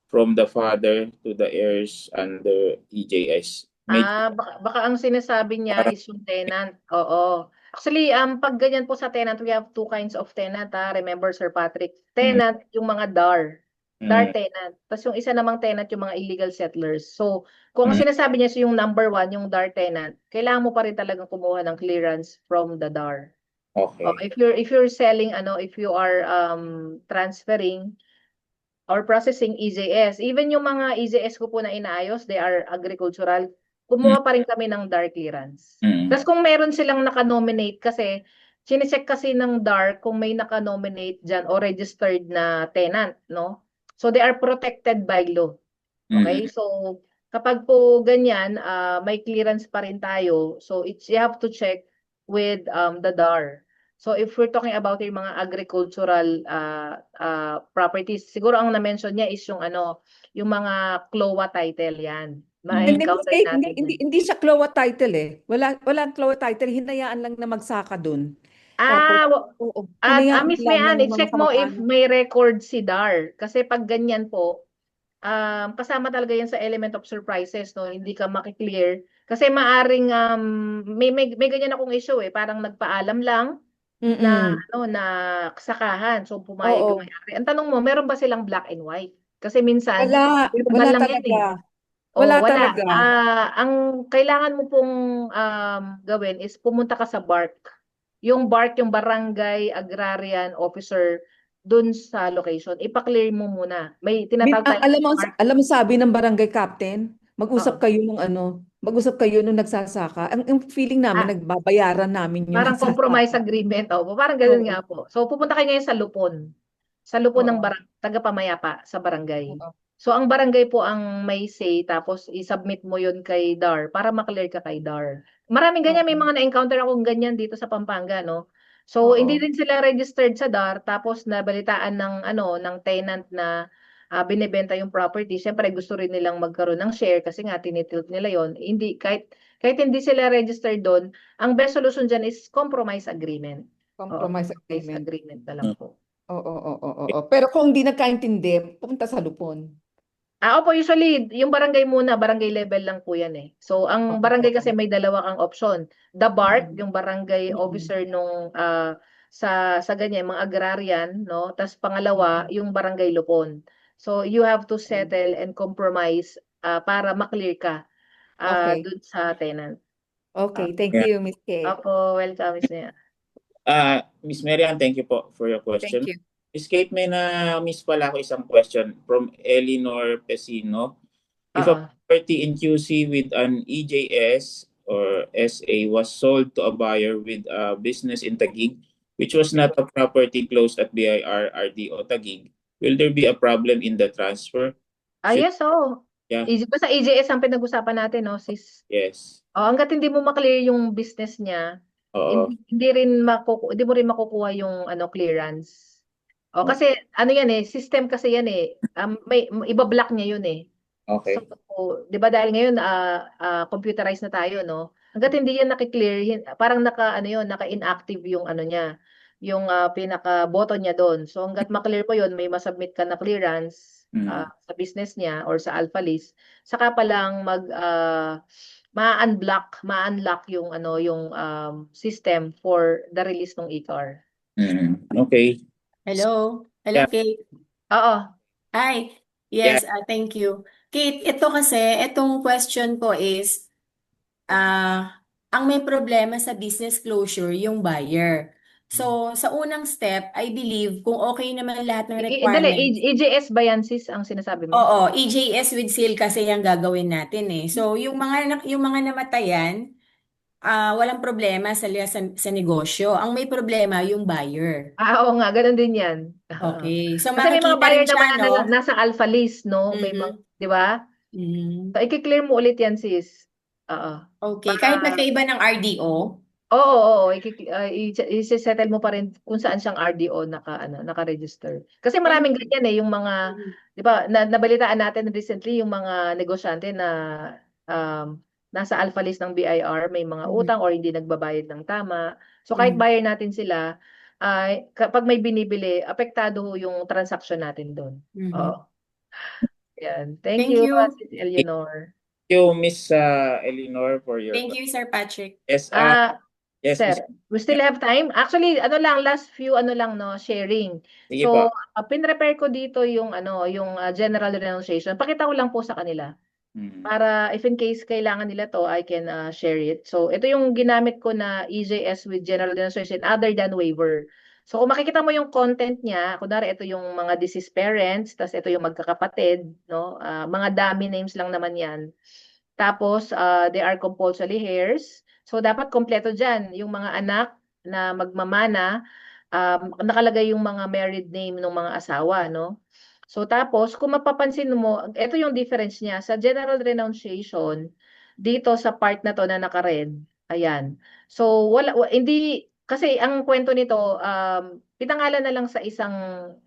from the father to the heirs under EJS. Medyo Baka ang sinasabi niya parang is yung tenant. Oo. Actually, pag ganyan po sa tenant, we have two kinds of tenant, ha. Remember, Sir Patrick. mm, Tenant, yung mga DAR. DAR mm, tenant. Tapos yung isa namang tenant, yung mga illegal settlers. So, kung ang mm, sinasabi niya is yung number one, yung DAR tenant, kailangan mo pa rin talagang kumuha ng clearance from the DAR. okay. If you're selling, if you are transferring or processing EJS. Even yung mga EJS ko po na inaayos, they are agricultural. Mm, Kumuha pa rin kami ng DAR clearance. mm, Tapos kung meron silang naka-nominate kasi, chinecheck kasi ng DAR kung may naka-nominate dyan o registered na tenant, no? So they are protected by law. Okay? mm, So kapag po ganyan, may clearance pa rin tayo. So you have to check with the DAR. So if we're talking about yung mga agricultural properties, siguro ang na-mention niya is yung mga CLOA title yan. mm. Hindi, Miss Ma-encounter Kate, hindi, natin hindi, yan. hindi siya CLOA title eh. Walang CLOA title, hinayaan lang na magsaka dun. Tapos, Ah, oo, At hinayaan Miss lang Mayan, ng mga i-check mo if kamag-anak. may record si Dar. Kasi pag ganyan po, kasama talaga yan sa element of surprises, no? Hindi ka makiklear. Kasi maaring, may ganyan akong issue eh. Parang nagpaalam lang na, Mm. na sakahan. So, pumayag yung Oo. may-ari. Ang tanong mo, meron ba silang black and white? Kasi minsan, Wala, verbal wala lang yan talaga. eh. Wala Oh, wala. talaga. Ang kailangan mo pong gawin is pumunta ka sa BARC. Yung BARC, yung Barangay Agrarian Officer dun sa location. Ipa-clear mo muna. May tinatawag Ang, tayong BARC. alam mo sabi ng barangay captain, mag-usap Oo. kayo ng ano, mag-usap kayo nung nagsasaka. Ang feeling namin, Ah, nagbabayaran namin yung Parang compromise nagsasaka. agreement. Oh, parang ganoon Oo. nga po. So pupunta kayo ngayon sa Lupon. Sa Lupon ng Oo. tagapamayapa sa barangay. Oo. So ang barangay po ang may say tapos i-submit mo 'yun kay DAR para ma-clear ka kay DAR. Maraming ganyan, may Oo. mga na-encounter akong ganyan dito sa Pampanga, no. So hindi Oo. din sila registered sa DAR tapos nabalitaan ng ng tenant na binebenta yung property. Siyempre gusto rin nilang magkaroon ng share kasi nga tinitilt nila 'yon. Hindi kahit hindi sila registered doon, ang best solution diyan is compromise agreement. Oo, Compromise compromise agreement. agreement na lang po. Oo, oo, oo, oo. Pero kung hindi nagkaintindi, pupunta sa lupon. Opo, usually, yung barangay muna, barangay level lang po yan eh. So, ang Oo, barangay oo. kasi may dalawa kang option. The BARC, Mm, yung barangay mm, officer nung sa ganyan, mga agrarian, no? Tapos pangalawa, mm. yung barangay Lupon. So, you have to Okay. settle and compromise para maklear ka Okay. dun sa tenant. Ah, Okay. Thank Yeah. you, Miss Kate. Opo, welcome, Miss Mia. Miss Marian, thank you po for your Thank question. you. Miss Kate, may na-miss pala ako isang question from Eleanor Pesino. If a Oo. property in QC with an EJS or SA was sold to a buyer with a business in Taguig, which was not a property closed at BIR RDO Taguig, will there be a problem in the transfer? Should, Yes, oo. yeah, Basta EJS ang pinag-usapan natin, no, sis? yes. Hangga't hindi mo ma-clear yung business niya, Oo. hindi mo rin makukuha yung clearance. Kasi ano yan eh, system kasi yan eh. May iba-block niya yun eh. So, Okay. 'di ba dahil ngayon computerized na tayo, no? Hangga't hindi yan naki-clear, parang naka-inactive yung ano niya, yung pinaka-button niya doon. So hangga't ma-clear mo yun, may ma-submit ka na clearance Mm. sa business niya or sa Alpha List, saka pa lang ma-unlock yung yung system for the release ng e-car. Mm. Okay. Hello? Hello, Yeah. Kate. Oo. Hi. Yeah. Yes, thank you. Kate, ito kasi, itong question ko is, ang may problema sa business closure, yung buyer. So, sa unang step, I believe, kung okay naman lahat ng Dali, requirements, EJS ba yan, sis, ang sinasabi mo? oo, EJS with sale kasi yung gagawin natin eh. So, yung mga namatayan, walang problema sa negosyo. Ang may problema, yung buyer. Oo nga, ganun din yan. Okay. So, Kasi may mga makikita buyer rin naman siya, na no? nasa alpha list, no? May mga, Mhm. di ba? Mhm. So, i-clear mo ulit yan, sis. Oo. Okay, Para, kahit magkaiba ng RDO. oo, i-settle mo pa rin kung saan siyang RDO naka-register. Kasi And maraming ganyan eh, yung mga, Mhm. di ba, nabalitaan natin recently yung mga negosyante na nasa alpha list ng BIR, may mga Mhm. utang or hindi nagbabayad ng tama. So kahit Mhm. buyer natin sila, kapag may binibili, apektado yung transaction natin doon. Oo. Mhm. Yan. Thank Thank you, you. Sis Eleanor. Thank you, Miss Eleanor, for your Thank question. you, Sir Patrick. Yes, yes, Sir, Miss. we still have time. Actually, last few lang no, sharing. Sige po. So, pin-prepare ko dito yung yung general renunciation. Pakita ko lang po sa kanila Mm. para if in case kailangan nila to, I can share it. So, ito yung ginamit ko na EJS with general renunciation other than waiver. So, kung makikita mo yung content niya, kunwari ito yung mga deceased parents, tas ito yung magkakapatid, no? Mga dummy names lang naman 'yan. Tapos, they are compulsory heirs. So, dapat kompleto dyan. Yung mga anak na magmamana, nakalagay yung mga married name ng mga asawa, no? So, tapos, kung mapapansin mo, ito yung difference niya. Sa general renunciation, dito sa part na to na naka-red, ayan. So, hindi, kasi ang kwento nito, pinangalan na lang sa isang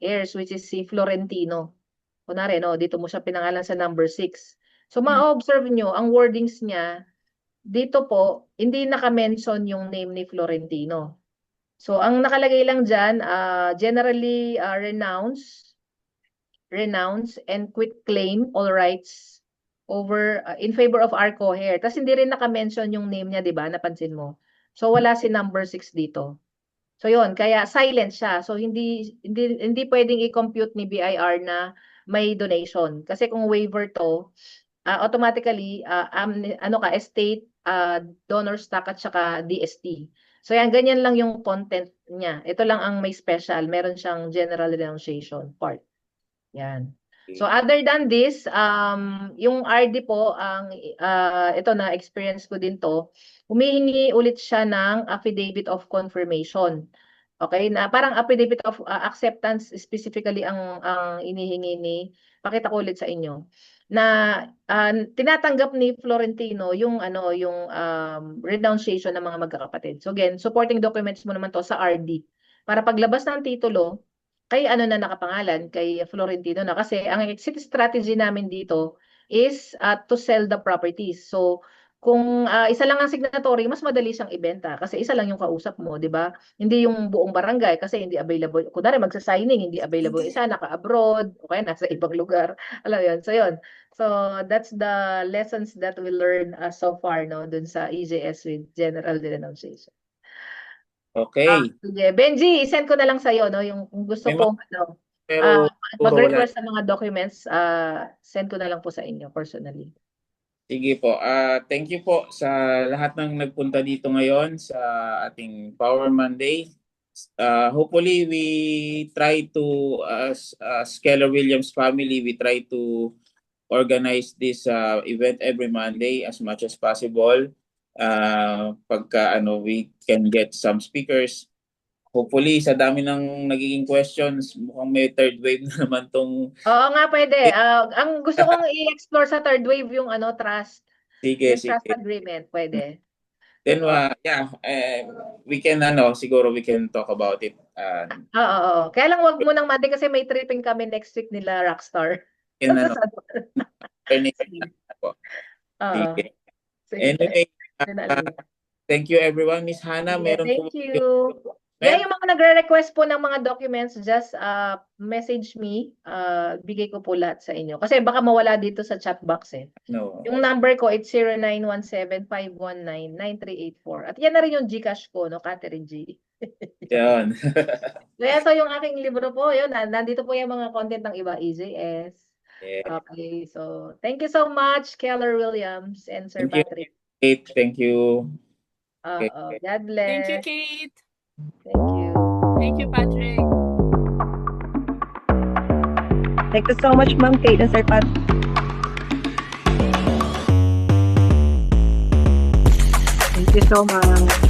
heirs, which is si Florentino. Kunwari, no, dito mo siya pinangalan sa number 6. So, Mm. ma-observe nyo, ang wordings niya, dito po, hindi naka-mention yung name ni Florentino. So, ang nakalagay lang dyan, generally renounce and quit claim all rights over in favor of Arco Hair. Tapos hindi rin naka-mention yung name niya, 'di ba? Napansin mo. So wala si number 6 dito. So yun, kaya silent siya. So hindi pwedeng i-compute ni BIR na may donation kasi kung waiver to, automatically estate, donor stock at saka DST. So yan, ganyan lang yung content niya. Ito lang ang may special. Meron siyang general renunciation part. Yan. So other than this, yung RD po, ito na experience ko din to, humihingi ulit siya ng affidavit of confirmation. Okay, na parang affidavit of acceptance specifically ang inihingi ni, pakita ko ulit sa inyo, na tinatanggap ni Florentino yung renunciation ng mga magkakapatid. So again, supporting documents mo naman to sa RD para paglabas ng titulo kay na nakapangalan, kay Florentino na. Kasi ang exit strategy namin dito is to sell the properties. So, kung isa lang ang signatory, mas madali siyang ibenta kasi isa lang yung kausap mo, di ba? Hindi yung buong barangay kasi hindi available. Kunwari magsa-signing, hindi available isa, naka-abroad, okay, nasa ibang lugar. Alam yun. So, yun. So, that's the lessons that we learned so far, no, dun sa EJS with General Denunciation. Okay. Sige. Benji, send ko na lang sa'yo, no? Yung kung gusto May ko, Pero mag-request sa mga documents, send ko na lang po sa inyo personally. sige po. Thank you po sa lahat ng nagpunta dito ngayon sa ating Power Monday. Hopefully, we try to, as Keller Williams family, we try to organize this event every Monday as much as possible. Pagka we can get some speakers. Hopefully, sa dami ng nagiging questions, mukhang may third wave na naman tong... Oo nga, pwede. Ang gusto kong i-explore sa third wave yung trust. Sige, Yung trust sige. agreement, pwede. Then, we can, siguro we can talk about it. Oo. Kaya lang wag mo nang Monday kasi may tripping kami next week nila Rockstar. In, Oo. Sige. Sige. Anyway, thank you everyone. Miss Hannah, meron Thank you. Yeah, yung mga nagre-request po ng mga documents, just message me. Bigay ko po lahat sa inyo. Kasi baka mawala dito sa chat box eh. No. Yung number ko, it's 0917-519-9384. At yan na rin yung GCash ko, no, Catherine G. Yan. Kaya so yung aking libro po, yun, nandito po yung mga content ng iba, EJS. Yeah. Okay, so thank you so much, Keller Williams and Sir Thank you. Patrick. Kate, thank you. God bless. Thank you, Kate. Thank you. Thank you, Patrick. Thank you so much, Ma'am Kate and Sir Pat. Thank you so much.